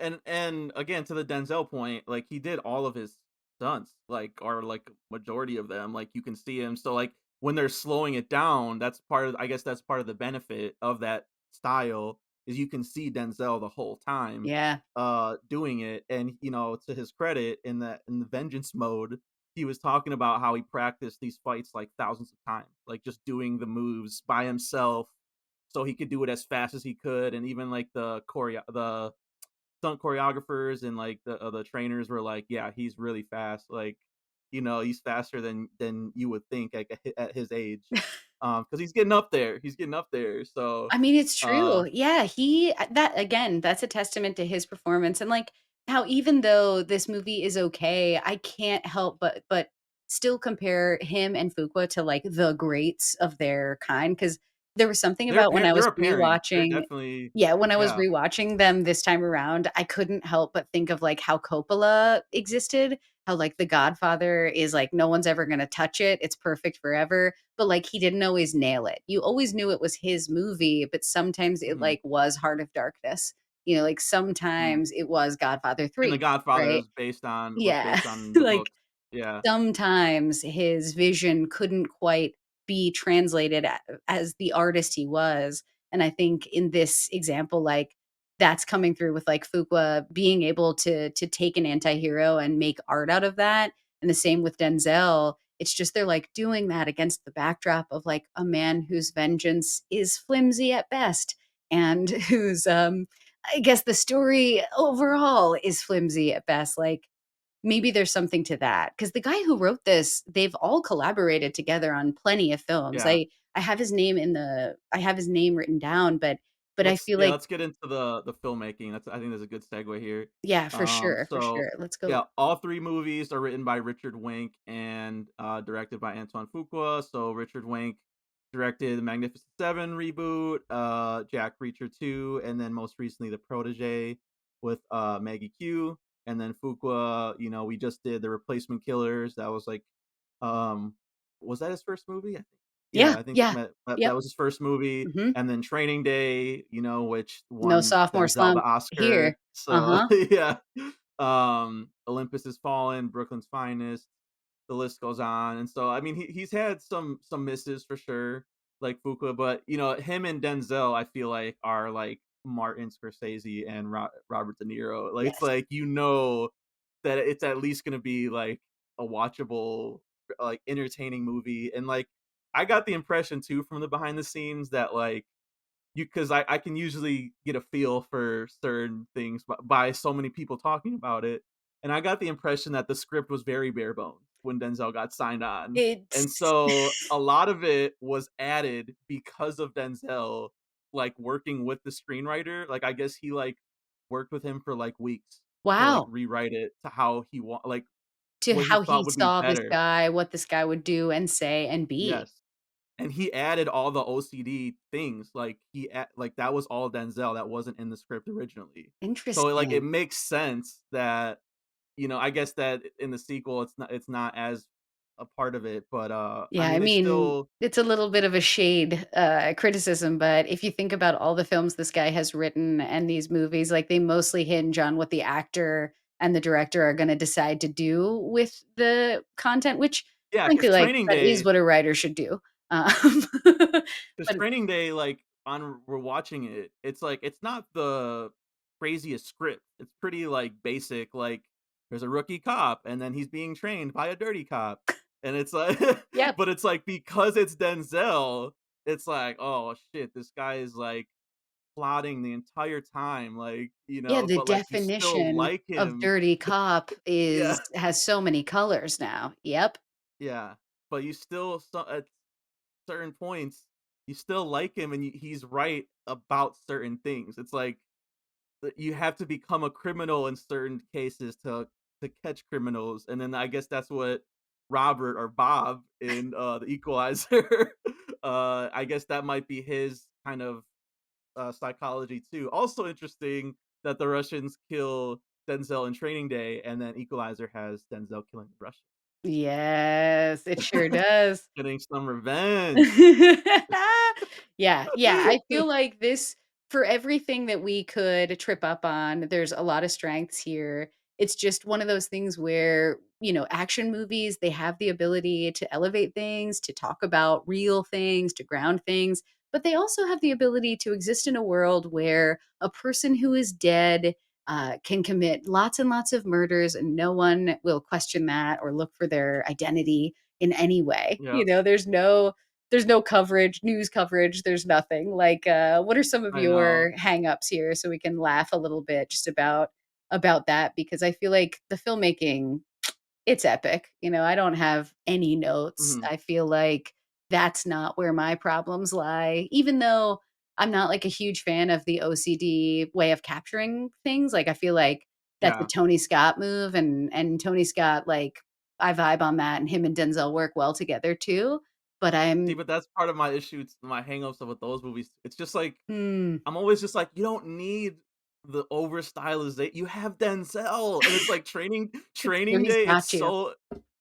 [SPEAKER 2] again, to the Denzel point, like, he did all of his stunts, like, or, like, majority of them, like, you can see him so, like, when they're slowing it down, that's part of I guess that's part of the benefit of that style, is you can see Denzel the whole time,
[SPEAKER 1] Yeah.
[SPEAKER 2] doing it, and, to his credit, in the vengeance mode, he was talking about how he practiced these fights, like, thousands of times, like, just doing the moves by himself so he could do it as fast as he could, and even, like, the stunt choreographers and like the trainers were like, "Yeah, he's really fast. Like, he's faster than you would think at his age, because he's getting up there. He's getting up there. So,
[SPEAKER 1] I mean, it's
[SPEAKER 2] uh,
[SPEAKER 1] true. Yeah, that again, that's a testament to his performance and like how even though this movie is okay, I can't help but still compare him and Fuqua to like the greats of their kind because there was something about when I
[SPEAKER 2] they're
[SPEAKER 1] was
[SPEAKER 2] a pairing. They're
[SPEAKER 1] rewatching
[SPEAKER 2] definitely
[SPEAKER 1] yeah, when I was
[SPEAKER 2] yeah.
[SPEAKER 1] rewatching them this time around, I couldn't help but think of like how Coppola existed, how like The Godfather is like no one's ever going to touch it. It's perfect forever but, like, he didn't always nail it. You always knew it was his movie, but sometimes it,
[SPEAKER 2] Mhm,
[SPEAKER 1] like, was Heart of Darkness. You know, like,
[SPEAKER 2] mhm.
[SPEAKER 1] sometimes it was Godfather
[SPEAKER 2] And The
[SPEAKER 1] 3,
[SPEAKER 2] Godfather
[SPEAKER 1] right?
[SPEAKER 2] was
[SPEAKER 1] Yeah.
[SPEAKER 2] based on the
[SPEAKER 1] Like,
[SPEAKER 2] books. Yeah.
[SPEAKER 1] sometimes his vision couldn't quite be translated as the artist he was, and I think in this example, like, that's coming through with, like, Fuqua being able to take an anti-hero and make art out of that, and the same with Denzel. It's just they're, like, doing that against the backdrop of, like, a man whose vengeance is flimsy at best and whose, I guess the story overall is flimsy at best, like, maybe there's something to that, because the guy who wrote this, they've all collaborated together on plenty of films.
[SPEAKER 2] Yeah.
[SPEAKER 1] I have his name written down, but but I feel like
[SPEAKER 2] let's get into the filmmaking. That's I think that's a good segue here.
[SPEAKER 1] yeah, for
[SPEAKER 2] So
[SPEAKER 1] sure. Let's go.
[SPEAKER 2] yeah, all three movies are written by Richard Wenk and directed by Antoine Fuqua. So Richard Wenk directed the Magnificent Seven reboot, Jack Reacher 2, and then most recently The Protege with Maggie Q. And then Fuqua, you know, we just did The Replacement Killers. That was like um was that his first movie? I think.
[SPEAKER 1] Yeah,
[SPEAKER 2] Yeah, I think
[SPEAKER 1] yeah.
[SPEAKER 2] that
[SPEAKER 1] Yep.
[SPEAKER 2] was his first movie,
[SPEAKER 1] Mhm.
[SPEAKER 2] and then Training Day, you know, which
[SPEAKER 1] No
[SPEAKER 2] won
[SPEAKER 1] sophomore
[SPEAKER 2] Denzel the
[SPEAKER 1] slump here.
[SPEAKER 2] Oscar. So,
[SPEAKER 1] Uh-huh.
[SPEAKER 2] yeah. Olympus Has Fallen, Brooklyn's Finest, the list goes on, and so, I mean, he's had some misses for sure, like Fuqua, but, you know, him and Denzel, I feel like, are like Martin Scorsese and Robert De Niro. Like, it's
[SPEAKER 1] Yes.
[SPEAKER 2] like, you know that it's at least gonna be, like, a watchable, like, entertaining movie, and, like, I got the impression too from the behind the scenes that, like, you because I can usually get a feel for certain things by so many people talking about it, and I got the impression that the script was very bare bones when Denzel got signed on, and
[SPEAKER 1] It's
[SPEAKER 2] so a lot of it was added because of Denzel, like, working with the screenwriter. Like, I guess he, like, worked with him for, like, weeks to, like,
[SPEAKER 1] wow.
[SPEAKER 2] rewrite it to how he like,
[SPEAKER 1] To
[SPEAKER 2] what he
[SPEAKER 1] how
[SPEAKER 2] thought
[SPEAKER 1] he
[SPEAKER 2] would be
[SPEAKER 1] saw this
[SPEAKER 2] better.
[SPEAKER 1] guy, what this guy would do and say and be.
[SPEAKER 2] Yes. And he added all the OCD things, like, like, that was all Denzel, that wasn't in the script originally. So, like, it
[SPEAKER 1] Interesting.
[SPEAKER 2] makes sense that, you know, I guess that in the sequel, it's not as a part of it, but, I
[SPEAKER 1] Yeah, I
[SPEAKER 2] mean, they
[SPEAKER 1] mean,
[SPEAKER 2] still.
[SPEAKER 1] it's a little bit of a shade, criticism, but if you think about all the films this guy has written and these movies, like, they mostly hinge on what the actor and the director are gonna decide to do with the content, which
[SPEAKER 2] Yeah, because
[SPEAKER 1] frankly, like,
[SPEAKER 2] Training
[SPEAKER 1] that is
[SPEAKER 2] Day
[SPEAKER 1] what a writer should do. Um,
[SPEAKER 2] 'Cause
[SPEAKER 1] but
[SPEAKER 2] Training Day, like, on rewatching it, it's like it's not the craziest script. It's pretty, like, basic, like, there's a rookie cop, and then he's being trained by a dirty cop, and it's like
[SPEAKER 1] yep.
[SPEAKER 2] but it's like, because it's Denzel, it's like, "Oh, shit, this guy is, like, plotting the entire time," like, you
[SPEAKER 1] Yeah,
[SPEAKER 2] know,
[SPEAKER 1] the
[SPEAKER 2] but, like, you still
[SPEAKER 1] definition
[SPEAKER 2] like
[SPEAKER 1] of
[SPEAKER 2] him.
[SPEAKER 1] dirty cop
[SPEAKER 2] Yeah,
[SPEAKER 1] is has so many colors now. Yep.
[SPEAKER 2] yeah, but you still at certain points, you still like him, and he's right about certain things. It's like you have to become a criminal in certain cases to catch criminals, and then I guess that's what Robert or Bob in the Equalizer. I guess that might be his kind of psychology too. Also interesting that the Russians kill Denzel in Training Day, and then Equalizer has Denzel killing the Russian,
[SPEAKER 1] Yes, it sure does.
[SPEAKER 2] getting some revenge.
[SPEAKER 1] Yeah, yeah, I feel like this for everything that we could trip up on, there's a lot of strengths here. It's just one of those things where, action movies, they have the ability to elevate things, to talk about real things, to ground things, but they also have the ability to exist in a world where a person who is dead can commit lots and lots of murders and no one will question that or look for their identity in any way.
[SPEAKER 2] Yeah,
[SPEAKER 1] There's no coverage, news coverage, there's nothing. Like, what are some of
[SPEAKER 2] I know.
[SPEAKER 1] your hangups here so we can laugh a little bit just about that? Because I feel like the filmmaking, it's epic. I don't have any notes.
[SPEAKER 2] Mhm.
[SPEAKER 1] I feel like that's not where my problems lie, even though I'm not, like, a huge fan of the OCD way of capturing things. Like, I feel like that's a
[SPEAKER 2] Yeah.
[SPEAKER 1] Tony Scott move, and Tony Scott, like, I vibe on that, and him and Denzel work well together too, but
[SPEAKER 2] See,
[SPEAKER 1] I'm
[SPEAKER 2] but that's part of my issues, my hangups with those movies. It's just like
[SPEAKER 1] mm,
[SPEAKER 2] I'm always just like, you don't need the over stylization. You have Denzel, and it's like
[SPEAKER 1] where
[SPEAKER 2] Training
[SPEAKER 1] he's
[SPEAKER 2] Day.
[SPEAKER 1] got you.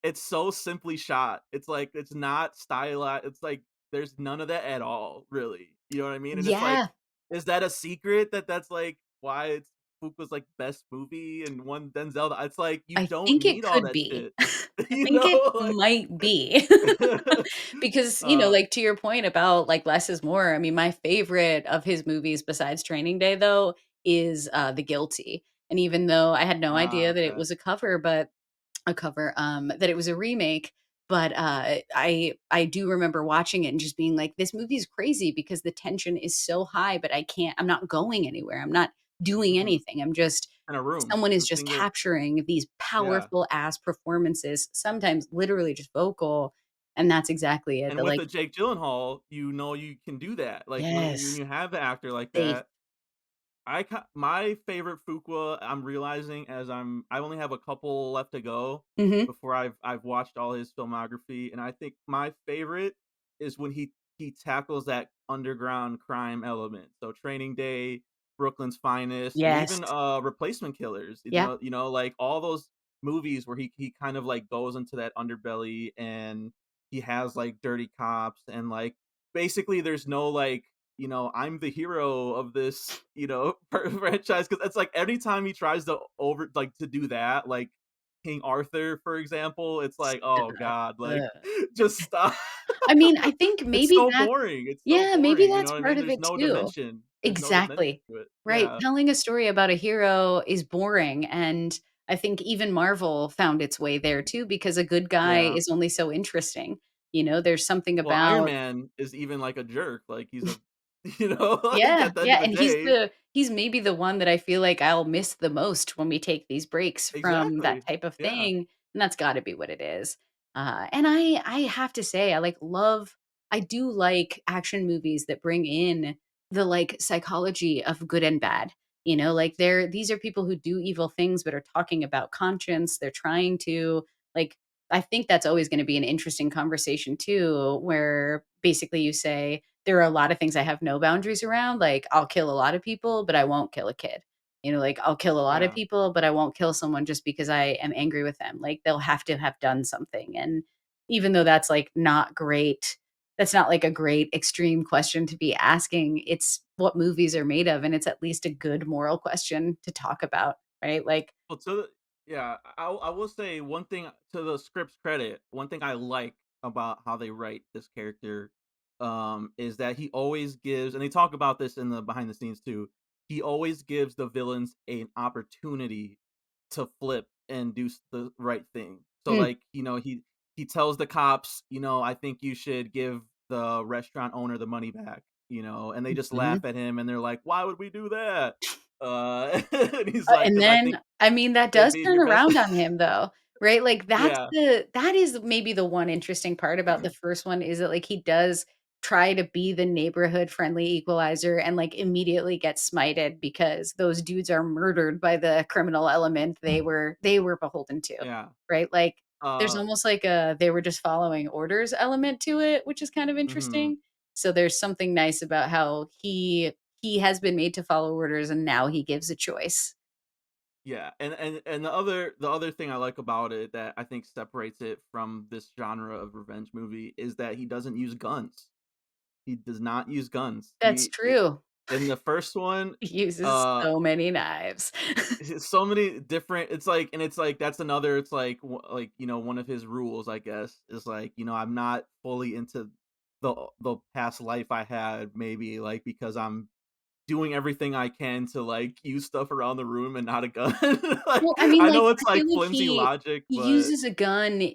[SPEAKER 2] It's so simply shot. It's like it's not stylized. It's like there's none of that at all, really. You know what I mean? And it's like,
[SPEAKER 1] Yeah,
[SPEAKER 2] is that a secret that that's like why it's Fuqua's like best movie and one Denzel? It's like you
[SPEAKER 1] I
[SPEAKER 2] don't
[SPEAKER 1] think it
[SPEAKER 2] need all
[SPEAKER 1] could
[SPEAKER 2] that
[SPEAKER 1] be.
[SPEAKER 2] shit.
[SPEAKER 1] I
[SPEAKER 2] You
[SPEAKER 1] think it
[SPEAKER 2] know, like
[SPEAKER 1] might be. Because,
[SPEAKER 2] uh,
[SPEAKER 1] like, to your point about, like, less is more, I mean, my favorite of his movies besides Training Day, though, is, The Guilty, and even though I had no idea that it
[SPEAKER 2] okay.
[SPEAKER 1] was that it was a remake, but, I do remember watching it and just being like, "This movie is crazy because the tension is so high, but I'm not going anywhere, I'm not doing
[SPEAKER 2] Mhm.
[SPEAKER 1] anything, I'm just
[SPEAKER 2] In a room.
[SPEAKER 1] someone is
[SPEAKER 2] The
[SPEAKER 1] just
[SPEAKER 2] thing that
[SPEAKER 1] capturing these
[SPEAKER 2] yeah.
[SPEAKER 1] powerful ass performances, sometimes literally just vocal, and that's exactly it.
[SPEAKER 2] And
[SPEAKER 1] The,
[SPEAKER 2] with
[SPEAKER 1] like
[SPEAKER 2] a Jake Gyllenhaal, you know you can do that. Like, when
[SPEAKER 1] yes,
[SPEAKER 2] you have an actor like
[SPEAKER 1] safe.
[SPEAKER 2] that, my favorite Fuqua, I'm realizing as I only have a couple left to go
[SPEAKER 1] Mhm.
[SPEAKER 2] before I've watched all his filmography, and I think my favorite is when he tackles that underground crime element. So Training Day, Brooklyn's Finest, and
[SPEAKER 1] Yes.
[SPEAKER 2] even Replacement Killers.
[SPEAKER 1] Yeah.
[SPEAKER 2] Like all those movies where he kind of like goes into that underbelly, and he has like dirty cops, and like basically there's no like, I'm the hero of this, franchise, because it's like every time he tries to over like to do that, like King Arthur, for example, it's like, oh
[SPEAKER 1] Stop.
[SPEAKER 2] god, like
[SPEAKER 1] Ugh.
[SPEAKER 2] just stop.
[SPEAKER 1] I mean, I think
[SPEAKER 2] It's
[SPEAKER 1] maybe
[SPEAKER 2] so
[SPEAKER 1] that's
[SPEAKER 2] boring. It's so
[SPEAKER 1] yeah, maybe
[SPEAKER 2] boring. You know
[SPEAKER 1] that's
[SPEAKER 2] what I
[SPEAKER 1] part
[SPEAKER 2] mean?
[SPEAKER 1] of
[SPEAKER 2] There's
[SPEAKER 1] it
[SPEAKER 2] no
[SPEAKER 1] too.
[SPEAKER 2] dimension. There's no dimension
[SPEAKER 1] Exactly.
[SPEAKER 2] to it.
[SPEAKER 1] Right,
[SPEAKER 2] Yeah.
[SPEAKER 1] telling a story about a hero is boring, and I think even Marvel found its way there too because a good guy
[SPEAKER 2] Yeah.
[SPEAKER 1] is only so interesting. There's something
[SPEAKER 2] Well, Iron
[SPEAKER 1] about
[SPEAKER 2] Man is even like a jerk. Like he's a like
[SPEAKER 1] yeah,
[SPEAKER 2] at the end
[SPEAKER 1] yeah,
[SPEAKER 2] of the
[SPEAKER 1] and he's
[SPEAKER 2] day.
[SPEAKER 1] the he's maybe the one that I feel like I'll miss the most when we take these breaks from that
[SPEAKER 2] Exactly.
[SPEAKER 1] type of
[SPEAKER 2] Yeah.
[SPEAKER 1] thing, and that's gotta be what it is. And I have to say, I do like action movies that bring in the, like, psychology of good and bad, like, these are people who do evil things but are talking about conscience, they're trying to, like I think that's always gonna be an interesting conversation too, where basically you say, there are a lot of things I have no boundaries around, like, I'll kill a lot of people, but I won't kill a kid. Like, I'll kill a lot of
[SPEAKER 2] Yeah.
[SPEAKER 1] people, but I won't kill someone just because I am angry with them. Like, they'll have to have done something, and even though that's, like, not great that's not, like, a great extreme question to be asking, it's what movies are made of, and it's at least a good moral question to talk about, right? Like
[SPEAKER 2] Well, yeah, I will say one thing to the script's credit. One thing I like about how they write this character, is that he always gives, and they talk about this in the behind the scenes too. He always gives the villains an opportunity to flip and do the right thing. So,
[SPEAKER 1] mm,
[SPEAKER 2] like, he tells the cops, I think you should give the restaurant owner the money back. And they just
[SPEAKER 1] mhm.
[SPEAKER 2] laugh at him, and they're like, "Why would we do that?" And he's like,
[SPEAKER 1] And
[SPEAKER 2] "'Cause I
[SPEAKER 1] then
[SPEAKER 2] think
[SPEAKER 1] I mean, that
[SPEAKER 2] it'd
[SPEAKER 1] does
[SPEAKER 2] be in
[SPEAKER 1] turn
[SPEAKER 2] your best."
[SPEAKER 1] around on him though, right? Like,
[SPEAKER 2] Yeah.
[SPEAKER 1] that is maybe the one interesting part about the first one is that, like, he does try to be the neighborhood friendly equalizer and, like, immediately gets smited because those dudes are murdered by the criminal element they were beholden to,
[SPEAKER 2] Yeah.
[SPEAKER 1] right? Like, there's
[SPEAKER 2] Uh,
[SPEAKER 1] almost like a they were just following orders element to it, which is kind of
[SPEAKER 2] mhm.
[SPEAKER 1] interesting. So there's something nice about how he has been made to follow orders and now he gives a choice.
[SPEAKER 2] Yeah, and the other thing I like about it that I think separates it from this genre of revenge movie is that he doesn't use guns. He does not use guns.
[SPEAKER 1] That's true.
[SPEAKER 2] In the first one,
[SPEAKER 1] He uses
[SPEAKER 2] uh
[SPEAKER 1] so many knives.
[SPEAKER 2] so many different, it's like that's another, it's like like, one of his rules, I guess, is like, I'm not fully into the past life I had, maybe like because I'm doing everything I can to like use stuff around the room and not a gun. Like,
[SPEAKER 1] Well, I mean,
[SPEAKER 2] I
[SPEAKER 1] like,
[SPEAKER 2] know it's
[SPEAKER 1] I
[SPEAKER 2] like
[SPEAKER 1] feel like
[SPEAKER 2] flimsy logic,
[SPEAKER 1] he
[SPEAKER 2] but
[SPEAKER 1] uses a gun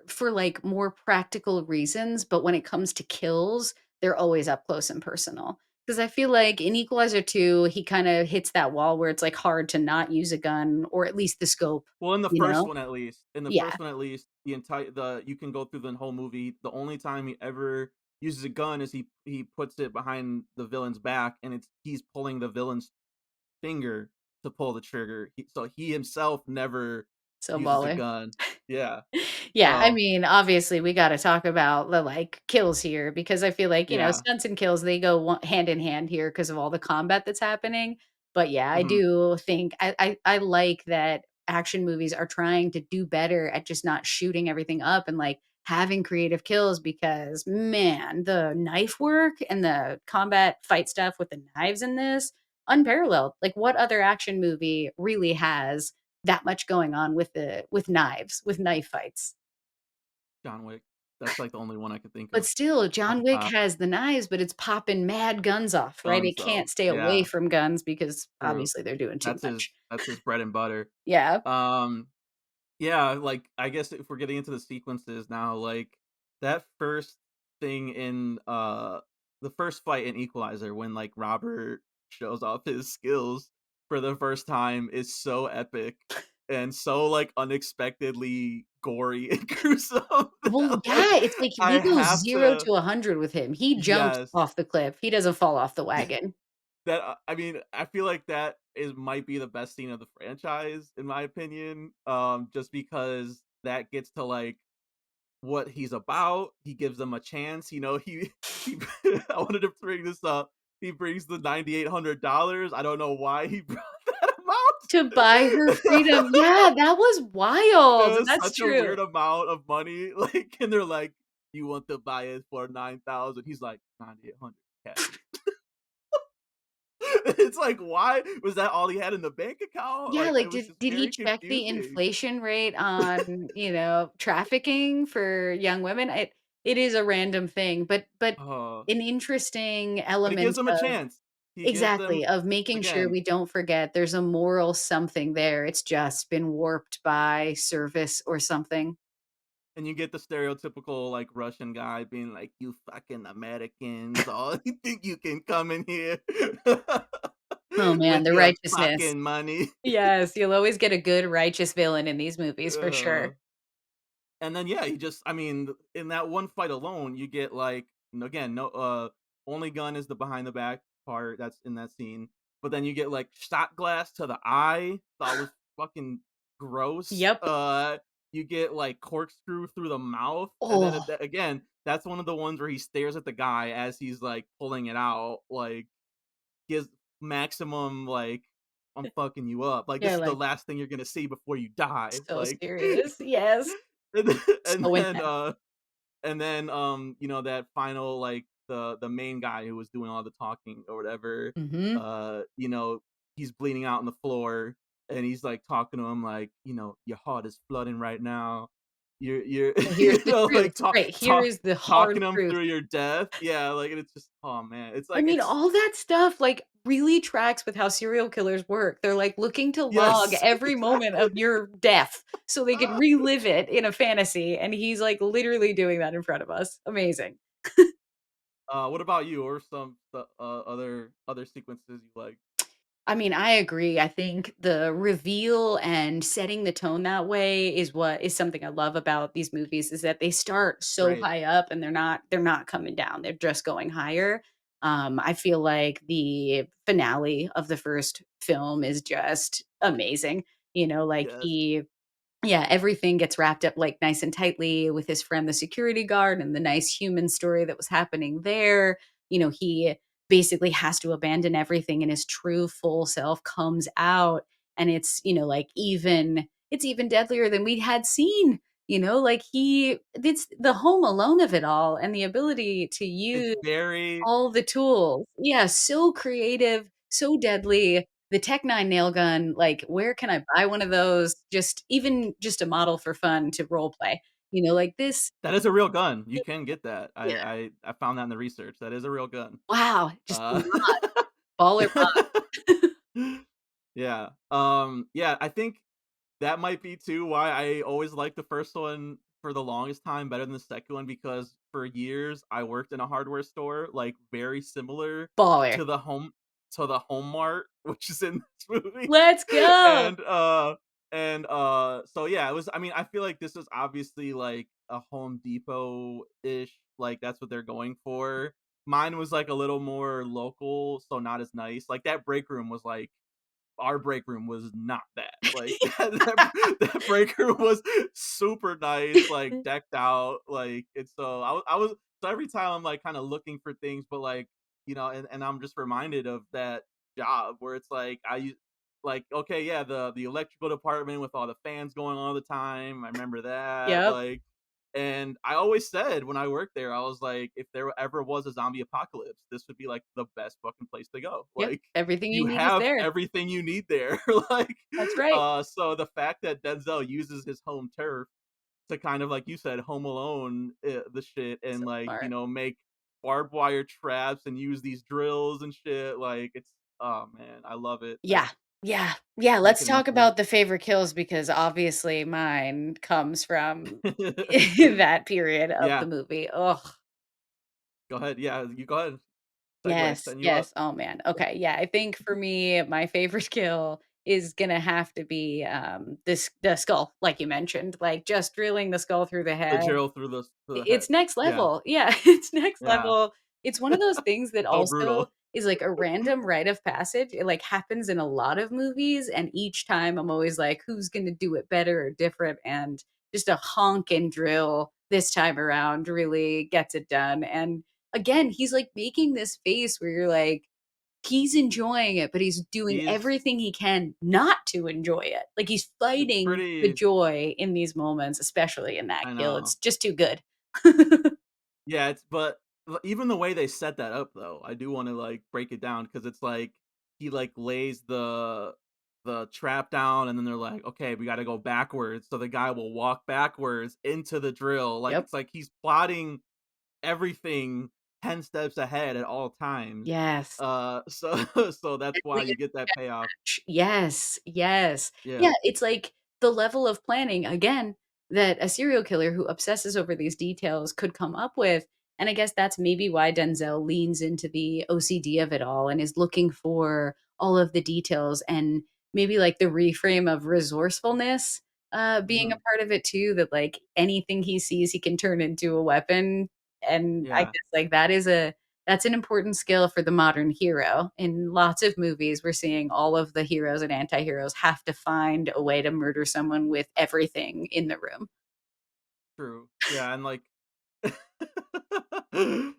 [SPEAKER 1] for, like, more practical reasons, but when it comes to kills, they're always up close and personal. Because I feel like in Equalizer II, he kinda hits that wall where it's, like, hard to not use a gun or at least the scope,
[SPEAKER 2] well, in the
[SPEAKER 1] you
[SPEAKER 2] first
[SPEAKER 1] know?
[SPEAKER 2] one at least,
[SPEAKER 1] Yeah,
[SPEAKER 2] the entire the you can go through the whole movie. The only time he ever uses a gun is he puts it behind the villain's back, and he's pulling the villain's finger to pull the trigger. So he himself never
[SPEAKER 1] so
[SPEAKER 2] uses a
[SPEAKER 1] baller.
[SPEAKER 2] gun. Yeah.
[SPEAKER 1] Yeah, I
[SPEAKER 2] So,
[SPEAKER 1] mean, obviously, we gotta talk about the, like, kills here because I feel like,
[SPEAKER 2] yeah.
[SPEAKER 1] stunts and kills, they go one hand in hand here because of all the combat that's happening. But, yeah, I
[SPEAKER 2] Mhm.
[SPEAKER 1] do think I like that action movies are trying to do better at just not shooting everything up and, like, having creative kills because, man, the knife work and the combat fight stuff with the knives in this, unparalleled. Like, what other action movie really has that much going on with knives, with knife fights?
[SPEAKER 2] John Wick. That's like the only one I could think
[SPEAKER 1] But
[SPEAKER 2] of
[SPEAKER 1] still,
[SPEAKER 2] off
[SPEAKER 1] John
[SPEAKER 2] the
[SPEAKER 1] Wick
[SPEAKER 2] top.
[SPEAKER 1] has the knives, but it's popping mad guns off, right?
[SPEAKER 2] Guns
[SPEAKER 1] It
[SPEAKER 2] though.
[SPEAKER 1] can't stay away
[SPEAKER 2] Yeah,
[SPEAKER 1] from guns because
[SPEAKER 2] true.
[SPEAKER 1] obviously they're doing too much.
[SPEAKER 2] That's his bread and butter.
[SPEAKER 1] Yeah.
[SPEAKER 2] Um, yeah, like, I guess if we're getting into the sequences now, like, that first thing in, the first fight in Equalizer when, like, Robert shows off his skills for the first time is so epic and so, like, unexpectedly gory and gruesome
[SPEAKER 1] Well,
[SPEAKER 2] that, like,
[SPEAKER 1] yeah, it's like
[SPEAKER 2] I
[SPEAKER 1] we go
[SPEAKER 2] have
[SPEAKER 1] 0
[SPEAKER 2] to
[SPEAKER 1] to 100 with him. He jumps
[SPEAKER 2] yes.
[SPEAKER 1] off the cliff. He doesn't fall off the wagon.
[SPEAKER 2] That I mean, I feel like that is might be the best scene of the franchise, in my opinion, just because that gets to, like, what he's about. He gives them a chance, he I wanted to bring this up. He brings the $9,800. I don't know why he brought that
[SPEAKER 1] To buy her
[SPEAKER 2] amount.
[SPEAKER 1] freedom. Yeah, that was
[SPEAKER 2] It
[SPEAKER 1] wild.
[SPEAKER 2] was
[SPEAKER 1] That's
[SPEAKER 2] such a
[SPEAKER 1] true.
[SPEAKER 2] weird amount of money, like, and they're like, "You want to buy it for 9,000?" He's like, "9,800 cash." It's like, why was that all he had in the bank account?
[SPEAKER 1] Yeah,
[SPEAKER 2] Like,
[SPEAKER 1] like,
[SPEAKER 2] it was just
[SPEAKER 1] did he
[SPEAKER 2] very
[SPEAKER 1] check the
[SPEAKER 2] confusing.
[SPEAKER 1] inflation rate on, trafficking for young women? It is a random thing, but
[SPEAKER 2] Uh,
[SPEAKER 1] an interesting
[SPEAKER 2] but he gives
[SPEAKER 1] element
[SPEAKER 2] them a
[SPEAKER 1] of
[SPEAKER 2] chance. He gives them
[SPEAKER 1] exactly, of making sure
[SPEAKER 2] again,
[SPEAKER 1] we don't forget there's a moral something there. It's just been warped by service or something.
[SPEAKER 2] and you get the stereotypical, like, Russian guy being like, "You fucking Americans, all you think you can come in here
[SPEAKER 1] Oh, man,
[SPEAKER 2] with
[SPEAKER 1] the
[SPEAKER 2] your
[SPEAKER 1] righteousness.
[SPEAKER 2] fucking money."
[SPEAKER 1] Yes, you'll always get a good righteous villain in these movies for
[SPEAKER 2] Uh
[SPEAKER 1] sure.
[SPEAKER 2] And then, yeah, he just I mean, in that one fight alone, you get, like again, no, only gun is the behind the back part that's in that scene, but then you get, like, shot glass to the eye, that was fucking gross,
[SPEAKER 1] Yep.
[SPEAKER 2] you get, like, corkscrew through the mouth, and then,
[SPEAKER 1] Oh,
[SPEAKER 2] again, that's one of the ones where he stares at the guy as he's, like, pulling it out, like, gives maximum, like, "I'm fucking you up," like, "This
[SPEAKER 1] yeah,
[SPEAKER 2] is the
[SPEAKER 1] like,
[SPEAKER 2] last thing you're gonna see before you die,"
[SPEAKER 1] so
[SPEAKER 2] like
[SPEAKER 1] serious. Yes.
[SPEAKER 2] and then and
[SPEAKER 1] So
[SPEAKER 2] then,
[SPEAKER 1] intense.
[SPEAKER 2] uh that final, like, the main guy who was doing all the talking or whatever,
[SPEAKER 1] Mhm.
[SPEAKER 2] he's bleeding out on the floor, and he's, like, talking to him like, "Your heart is flooding right now. You're"
[SPEAKER 1] Well, here's the truth.
[SPEAKER 2] like, talk
[SPEAKER 1] Right, here
[SPEAKER 2] talk
[SPEAKER 1] is the hard
[SPEAKER 2] talking him
[SPEAKER 1] truth.
[SPEAKER 2] through your death. Yeah, like, and it's just oh, man. It's
[SPEAKER 1] I
[SPEAKER 2] like
[SPEAKER 1] mean,
[SPEAKER 2] it's
[SPEAKER 1] all that stuff, like, really tracks with how serial killers work. They're, like, looking to log
[SPEAKER 2] yes,
[SPEAKER 1] every moment of
[SPEAKER 2] exactly.
[SPEAKER 1] your death so they can relive it in a fantasy, and he's, like, literally doing that in front of us. Amazing.
[SPEAKER 2] What about you? Or some other sequences you like?
[SPEAKER 1] I mean, I agree. I think the reveal and setting the tone that way is what is something I love about these movies is that they start so
[SPEAKER 2] Great.
[SPEAKER 1] high up and they're not coming down. They're just going higher. I feel like the finale of the first film is just amazing. Like
[SPEAKER 2] Yes.
[SPEAKER 1] he yeah, everything gets wrapped up, like, nice and tightly with his friend, the security guard, and the nice human story that was happening there. He basically has to abandon everything, and his true full self comes out, and like, it's even deadlier than we had seen, like, it's the home alone of it all and the ability to
[SPEAKER 2] It's
[SPEAKER 1] use
[SPEAKER 2] very
[SPEAKER 1] all the tools. Yeah, so creative, so deadly. The Tech 9 nail gun, like, where can I buy one of those? Just a model for fun to role play. Like this
[SPEAKER 2] that is a real gun. You can get that.
[SPEAKER 1] yeah.
[SPEAKER 2] I found that in the research. That is a real gun.
[SPEAKER 1] Wow, just a
[SPEAKER 2] Uh,
[SPEAKER 1] mod, baller mod.
[SPEAKER 2] yeah. Yeah, I think that might be too why I always liked the first one for the longest time better than the second one because for years I worked in a hardware store, like, very similar
[SPEAKER 1] Baller.
[SPEAKER 2] to the Home Mart, which is in this movie.
[SPEAKER 1] Let's go.
[SPEAKER 2] And, so yeah, it was I mean, I feel like this was obviously, like, a Home Depot-ish, like, that's what they're going for. Mine was, like, a little more local, so not as nice. Like, that break room was, like our break room was not that. Like, that break room was super nice, like, decked out, like, and so I was so every time I'm, like, kinda looking for things, but, like, and I'm just reminded of that job where it's like, okay, yeah, the electrical department with all the fans going on all the time, I remember that,
[SPEAKER 1] Yep,
[SPEAKER 2] like and I always said when I worked there, I was like, "If there ever was a zombie apocalypse, this would be, like, the best fucking place to go."
[SPEAKER 1] yep,
[SPEAKER 2] Like,
[SPEAKER 1] everything you
[SPEAKER 2] you
[SPEAKER 1] need is
[SPEAKER 2] have
[SPEAKER 1] there.
[SPEAKER 2] everything you need there. Like,
[SPEAKER 1] That's right.
[SPEAKER 2] so the fact that Denzel uses his home turf to kind of, like you said, Home Alone, the shit and,
[SPEAKER 1] So
[SPEAKER 2] like,
[SPEAKER 1] smart.
[SPEAKER 2] make barbed wire traps and use these drills and shit, like, it's oh, man, I love it. I
[SPEAKER 1] Yeah. Yeah. Yeah,
[SPEAKER 2] I
[SPEAKER 1] let's
[SPEAKER 2] couldn't
[SPEAKER 1] talk
[SPEAKER 2] agree.
[SPEAKER 1] about the favorite kills because obviously mine comes from that period of the
[SPEAKER 2] Yeah,
[SPEAKER 1] movie. Ugh.
[SPEAKER 2] go ahead. Yeah, you go ahead. Segue,
[SPEAKER 1] Yes,
[SPEAKER 2] setting you up.
[SPEAKER 1] yes. Oh, man. Okay, yeah, I think for me, my favorite kill is gonna have to be, this the skull, like you mentioned, like, just drilling the skull through the
[SPEAKER 2] The
[SPEAKER 1] head.
[SPEAKER 2] drill through the head.
[SPEAKER 1] It's next
[SPEAKER 2] Yeah,
[SPEAKER 1] level. Yeah, it's next
[SPEAKER 2] yeah.
[SPEAKER 1] level. It's one of those things that
[SPEAKER 2] So
[SPEAKER 1] also
[SPEAKER 2] brutal.
[SPEAKER 1] is like a random rite of passage. It, like, happens in a lot of movies, and each time I'm always like, "Who's gonna do it better or different?" And just a honk and drill this time around really gets it done, and again, he's, like, making this face where you're like, he's enjoying it, but he's doing
[SPEAKER 2] He's
[SPEAKER 1] everything he can not to enjoy it. Like, he's
[SPEAKER 2] it's
[SPEAKER 1] fighting the
[SPEAKER 2] pretty
[SPEAKER 1] joy in these moments, especially in that
[SPEAKER 2] I
[SPEAKER 1] kill.
[SPEAKER 2] know.
[SPEAKER 1] It's just too good.
[SPEAKER 2] Yeah, it's but even the way they set that up though, I do wanna, like, break it down because it's like, he, like, lays the trap down, and then they're like, "Okay, we gotta go backwards," so the guy will walk backwards into the drill, like,
[SPEAKER 1] Yep.
[SPEAKER 2] it's like he's plotting everything 10 steps ahead at all times.
[SPEAKER 1] Yes.
[SPEAKER 2] So so that's why you get that payoff.
[SPEAKER 1] Yes, yes.
[SPEAKER 2] Yeah.
[SPEAKER 1] Yeah, it's like the level of planning, again, that a serial killer who obsesses over these details could come up with, and I guess that's maybe why Denzel leans into the OCD of it all and is looking for all of the details and maybe, like, the reframe of resourcefulness, being a
[SPEAKER 2] Mhm.
[SPEAKER 1] part of it too, that, like, anything he sees, he can turn into a weapon, and I
[SPEAKER 2] Yeah.
[SPEAKER 1] guess, like, that's an important skill for the modern hero. In lots of movies, we're seeing all of the heroes and anti-heroes have to find a way to murder someone with everything in the room.
[SPEAKER 2] True. Yeah, and, like yeah,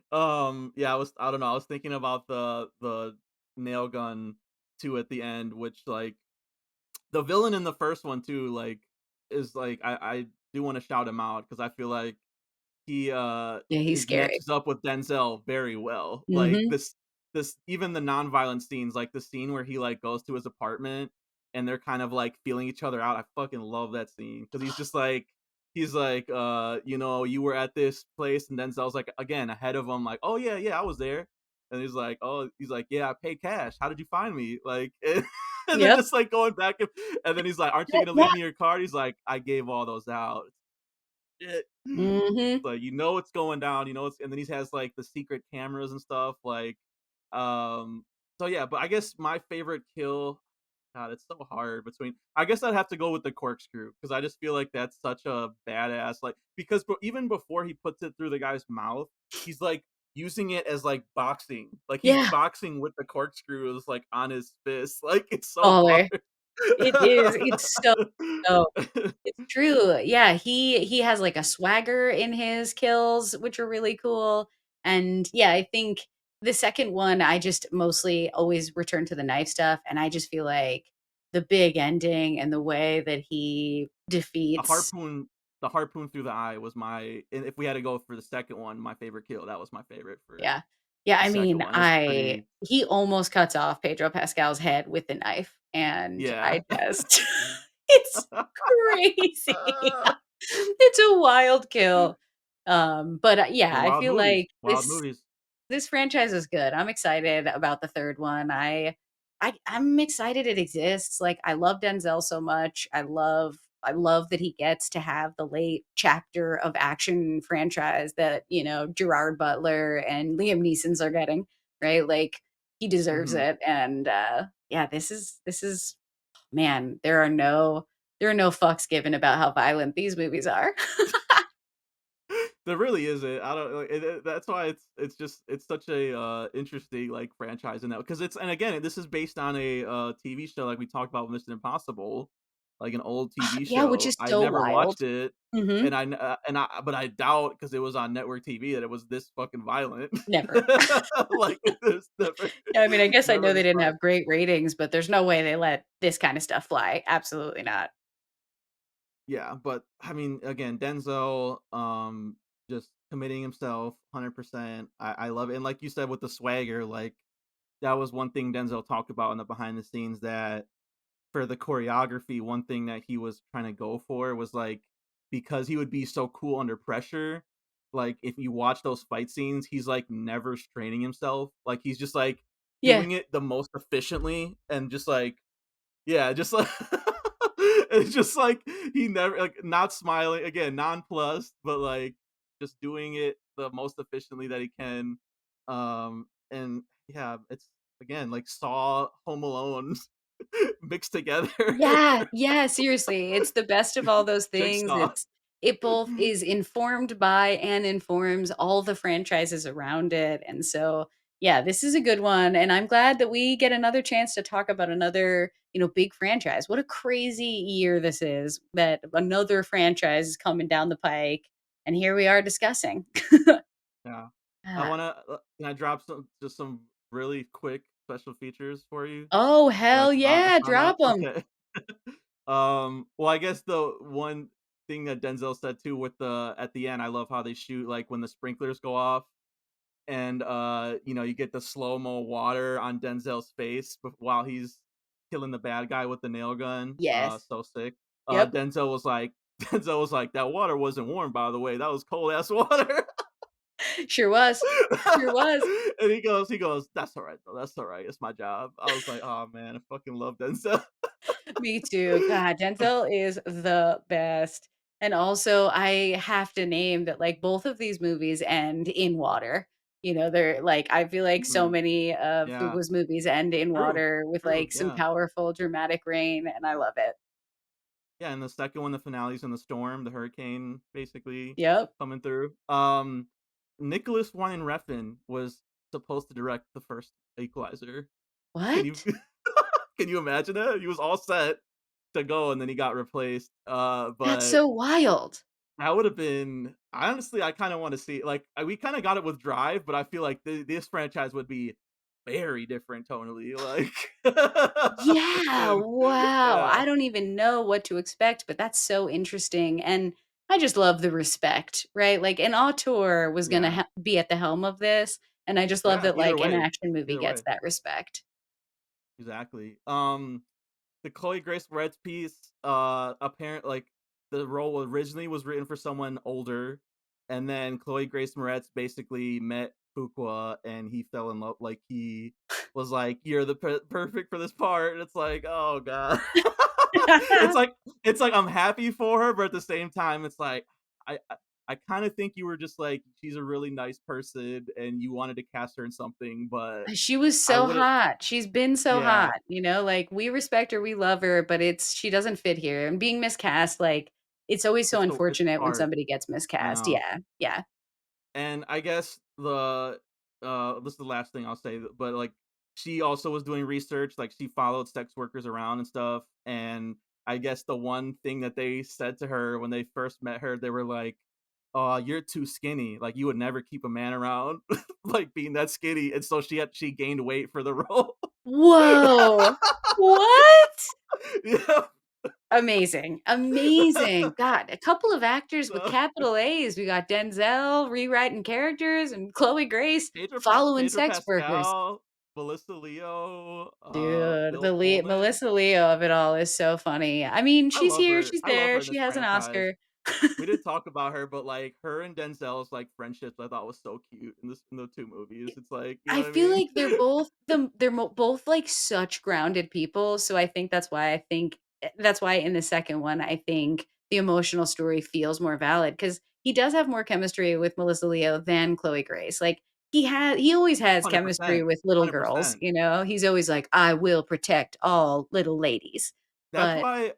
[SPEAKER 2] I don't know, I was thinking about the nail gun too at the end, which, like, the villain in the first one too, like, is, like, I do wanna shout him out because I feel like he,
[SPEAKER 1] Yeah, he's
[SPEAKER 2] it
[SPEAKER 1] scary.
[SPEAKER 2] matches up with Denzel very well. Like,
[SPEAKER 1] Mhm.
[SPEAKER 2] this even the nonviolent scenes, like the scene where he, like, goes to his apartment and they're kind of, like, feeling each other out. I fucking love that scene because he's like, you know, "You were at this place," and Denzel's, like, again, ahead of him, like, "Oh, yeah, yeah, I was there." And he's like, "Yeah, I paid cash. How did you find me?" Like, and they're
[SPEAKER 1] Yep.
[SPEAKER 2] just, like, going back and then he's like, "Aren't you
[SPEAKER 1] Yep,
[SPEAKER 2] gonna
[SPEAKER 1] yeah.
[SPEAKER 2] leave me your card?" He's like, "I gave all those out." Shit.
[SPEAKER 1] Mhm.
[SPEAKER 2] Like, you know it's going down, you know it's and then he has, like, the secret cameras and stuff, like, um so yeah, but I guess my favorite kill God, it's so hard between I guess I'd have to go with the corkscrew because I just feel like that's such a badass, like because even before he puts it through the guy's mouth, he's, like, using it as, like, boxing. Like, he's
[SPEAKER 1] Yeah.
[SPEAKER 2] boxing with the corkscrew is, like, on his fist, like, it's so hard.
[SPEAKER 1] Baller. It is. It's so it's true. Yeah, he has, like, a swagger in his kills, which are really cool, and, yeah, I think the second one, I just mostly always return to the knife stuff, and I just feel like the big ending and the way that he
[SPEAKER 2] A
[SPEAKER 1] defeats.
[SPEAKER 2] harpoon the harpoon through the eye was my and if we had to go for the second one, my favorite kill, that was my favorite for
[SPEAKER 1] Yeah. Yeah,
[SPEAKER 2] the
[SPEAKER 1] I
[SPEAKER 2] second
[SPEAKER 1] mean,
[SPEAKER 2] one. It's
[SPEAKER 1] I
[SPEAKER 2] pretty
[SPEAKER 1] he almost cuts off Pedro Pascal's head with the knife, and
[SPEAKER 2] yeah.
[SPEAKER 1] I just it's crazy. It's a wild kill. But, yeah,
[SPEAKER 2] They're
[SPEAKER 1] I
[SPEAKER 2] wild
[SPEAKER 1] feel
[SPEAKER 2] movies,
[SPEAKER 1] like
[SPEAKER 2] wild movies.
[SPEAKER 1] this franchise is good. I'm excited about the 3rd one. I'm excited it exists. Like, I love Denzel so much. I love that he gets to have the late chapter of action franchise that, Gerard Butler and Liam Neeson's are getting, right? Like, he deserves
[SPEAKER 2] Mhm.
[SPEAKER 1] it, and, yeah, this is man, there are no fucks given about how violent these movies are.
[SPEAKER 2] There really isn't. I don't like that's why it's just it's such a, interesting, like, franchise in that because it's and again, this is based on a, TV show like we talked about with Mission Impossible, like an old TV
[SPEAKER 1] Yeah, which
[SPEAKER 2] show.
[SPEAKER 1] is
[SPEAKER 2] I
[SPEAKER 1] so
[SPEAKER 2] never
[SPEAKER 1] wild.
[SPEAKER 2] watched it,
[SPEAKER 1] Mhm.
[SPEAKER 2] and I but I doubt because it was on network TV that it was this fucking violent.
[SPEAKER 1] Never.
[SPEAKER 2] Like, there's never
[SPEAKER 1] Yeah, I mean, I guess I
[SPEAKER 2] never
[SPEAKER 1] know they
[SPEAKER 2] this
[SPEAKER 1] didn't
[SPEAKER 2] far.
[SPEAKER 1] have great ratings, but there's no way they let this kinda stuff fly. Absolutely not.
[SPEAKER 2] Yeah, but I mean, again, Denzel, just committing himself 100%. I love it. And like you said with the swagger, like that was one thing Denzel talked about in the behind the scenes that for the choreography, one thing that he was trying to go for was like because he would be so cool under pressure. Like if you watch those fight scenes, he's like never straining himself. Like he's just like
[SPEAKER 1] Yeah.
[SPEAKER 2] doing it the most efficiently and just like yeah, just like it's just like he never like not smiling again, nonplussed, but like just doing it the most efficiently that he can. And yeah, it's again like Saw, Home Alone. mixed together.
[SPEAKER 1] Yeah, yeah, seriously, it's the best of all those things.
[SPEAKER 2] Jigsaw.
[SPEAKER 1] It both is informed by and informs all the franchises around it, and so, yeah, this is a good one, and I'm glad that we get another chance to talk about another, big franchise. What a crazy year this is that another franchise is coming down the pike, and here we are discussing.
[SPEAKER 2] Yeah. I
[SPEAKER 1] Ah.
[SPEAKER 2] wanna can I drop some really quick special features for you
[SPEAKER 1] Oh,
[SPEAKER 2] that
[SPEAKER 1] hell
[SPEAKER 2] I
[SPEAKER 1] yeah,
[SPEAKER 2] found out?
[SPEAKER 1] drop them.
[SPEAKER 2] Okay. Well, I guess the one thing that Denzel said too with the at the end, I love how they shoot, like, when the sprinklers go off and, you get the slow-mo water on Denzel's face while he's killing the bad guy with the nail gun,
[SPEAKER 1] Yes.
[SPEAKER 2] so sick.
[SPEAKER 1] Yep.
[SPEAKER 2] Denzel was like Denzel was like, "That water wasn't warm, by the way, that was cold ass water."
[SPEAKER 1] Sure was. Sure was.
[SPEAKER 2] And he goes, "That's alright, though, that's alright, it's my job." I was like, "Oh, man, I fucking love Denzel."
[SPEAKER 1] Me too. God, Denzel is the best. And also, I have to name that, like, both of these movies end in water. They're like, I feel like so
[SPEAKER 2] Mhm.
[SPEAKER 1] many of
[SPEAKER 2] Yeah.
[SPEAKER 1] Fugua's movies end in
[SPEAKER 2] True,
[SPEAKER 1] water with,
[SPEAKER 2] true,
[SPEAKER 1] like, some
[SPEAKER 2] yeah.
[SPEAKER 1] powerful dramatic rain, and I love it.
[SPEAKER 2] Yeah, and the second one, the finale's in the storm, the hurricane basically
[SPEAKER 1] Yep.
[SPEAKER 2] coming through. Nicholas Winding Refn was supposed to direct the first Equalizer. Can you
[SPEAKER 1] What?
[SPEAKER 2] can you imagine that? He was all set to go, and then he got replaced,
[SPEAKER 1] That's
[SPEAKER 2] but
[SPEAKER 1] so wild.
[SPEAKER 2] that would've been honestly, I kinda wanna see like, we kinda got it with Drive, but I feel like this franchise would be very different tonally, like
[SPEAKER 1] Yeah,
[SPEAKER 2] and
[SPEAKER 1] wow.
[SPEAKER 2] yeah,
[SPEAKER 1] I don't even know what to expect, but that's so interesting, and I just love the respect, right? Like, an auteur was gonna
[SPEAKER 2] yeah,
[SPEAKER 1] be at the helm of this, and I just love
[SPEAKER 2] yeah,
[SPEAKER 1] that, like, an action movie
[SPEAKER 2] either
[SPEAKER 1] gets
[SPEAKER 2] way,
[SPEAKER 1] that respect.
[SPEAKER 2] exactly. The Chloe Grace Moretz piece, apparent like, the role originally was written for someone older, and then Chloe Grace Moretz basically met Fuqua, and he fell in love like, he was like, "You're the perfect for this part," and it's like, "Oh god." It's like I'm happy for her, but at the same time, it's like, I I I kinda think you were just like, she's a really nice person, and you wanted to cast her in something, but
[SPEAKER 1] She was
[SPEAKER 2] I
[SPEAKER 1] so
[SPEAKER 2] would've
[SPEAKER 1] hot. She's been so
[SPEAKER 2] yeah,
[SPEAKER 1] hot, like, we respect her, we love her, but she doesn't fit here, and being miscast, like, it's always so
[SPEAKER 2] it's
[SPEAKER 1] unfortunate when
[SPEAKER 2] hard.
[SPEAKER 1] somebody gets
[SPEAKER 2] I
[SPEAKER 1] miscast.
[SPEAKER 2] know.
[SPEAKER 1] Yeah, yeah.
[SPEAKER 2] And I guess this is the last thing I'll say, but like she also was doing research, like she followed sex workers around and stuff. And I guess the one thing that they said to her when they first met her, they were like, "Oh, you're too skinny. Like you would never keep a man around, like being that skinny." And so she gained weight for the role.
[SPEAKER 1] Whoa! What?
[SPEAKER 2] Yeah.
[SPEAKER 1] Amazing, amazing. God, a couple of actors with
[SPEAKER 2] So,
[SPEAKER 1] capital A's. We got Denzel rewriting characters and Chloe Grace following
[SPEAKER 2] Pedro
[SPEAKER 1] sex workers.
[SPEAKER 2] Pascal, Melissa Leo,
[SPEAKER 1] Dude,
[SPEAKER 2] Bill Pullman.
[SPEAKER 1] Melissa Leo of it all is so funny. I mean,
[SPEAKER 2] I
[SPEAKER 1] she's
[SPEAKER 2] love
[SPEAKER 1] here,
[SPEAKER 2] her.
[SPEAKER 1] she's
[SPEAKER 2] I love her
[SPEAKER 1] there,
[SPEAKER 2] in
[SPEAKER 1] she
[SPEAKER 2] this
[SPEAKER 1] has an
[SPEAKER 2] franchise.
[SPEAKER 1] Oscar.
[SPEAKER 2] We didn't talk about her, but like her and Denzel's like friendships, I thought was so cute in the two movies. It's like, you know
[SPEAKER 1] I
[SPEAKER 2] what I
[SPEAKER 1] feel
[SPEAKER 2] mean?
[SPEAKER 1] like they're both, like, such grounded people, so I think that's why in the second one, I think the emotional story feels more valid because he does have more chemistry with Melissa Leo than Chloe Grace. Like, he always has chemistry
[SPEAKER 2] 100%,
[SPEAKER 1] with little girls,
[SPEAKER 2] 100%.
[SPEAKER 1] He's always like, "I will protect all little ladies."
[SPEAKER 2] That's
[SPEAKER 1] But
[SPEAKER 2] why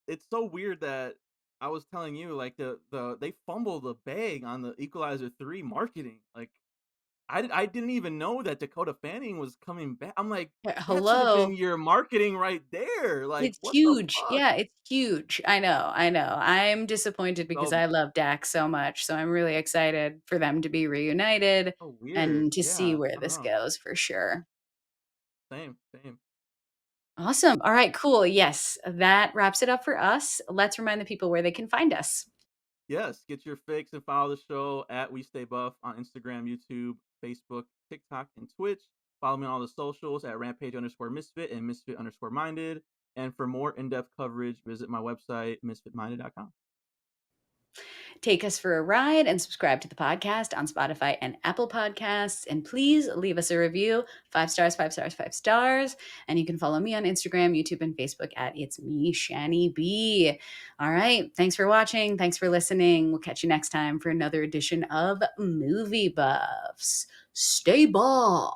[SPEAKER 2] it's so weird that I was telling you like they fumbled the bag on the Equalizer 3 marketing. Like I didn't even know that Dakota Fanning was coming back. I'm like, that should have been
[SPEAKER 1] hello?
[SPEAKER 2] your marketing right there. Like,
[SPEAKER 1] It's
[SPEAKER 2] what the
[SPEAKER 1] huge.
[SPEAKER 2] fuck?
[SPEAKER 1] Yeah, it's huge. I know, I know. I'm disappointed because
[SPEAKER 2] So
[SPEAKER 1] I love Dax so much, so I'm really excited for them to be reunited
[SPEAKER 2] so weird.
[SPEAKER 1] and to see
[SPEAKER 2] Yeah,
[SPEAKER 1] where
[SPEAKER 2] I don't
[SPEAKER 1] this
[SPEAKER 2] know.
[SPEAKER 1] goes for sure.
[SPEAKER 2] Same, same.
[SPEAKER 1] Awesome. All right, cool. Yes, that wraps it up for us. Let's remind the people where they can find us.
[SPEAKER 2] Yes, get your fix and follow the show at We Stay Buff on Instagram, YouTube, Facebook, TikTok, and Twitch. Follow me on all the socials at rampage_misfit and misfit_minded. And for more in-depth coverage, visit my website, misfitminded.com.
[SPEAKER 1] Take us for a ride and subscribe to the podcast on Spotify and Apple Podcasts. And please leave us a review. 5 stars, 5 stars, 5 stars. And you can follow me on Instagram, YouTube, and Facebook at It's Me, Shani B. All right. Thanks for watching. Thanks for listening. We'll catch you next time for another edition of Movie Buffs. Stay buff.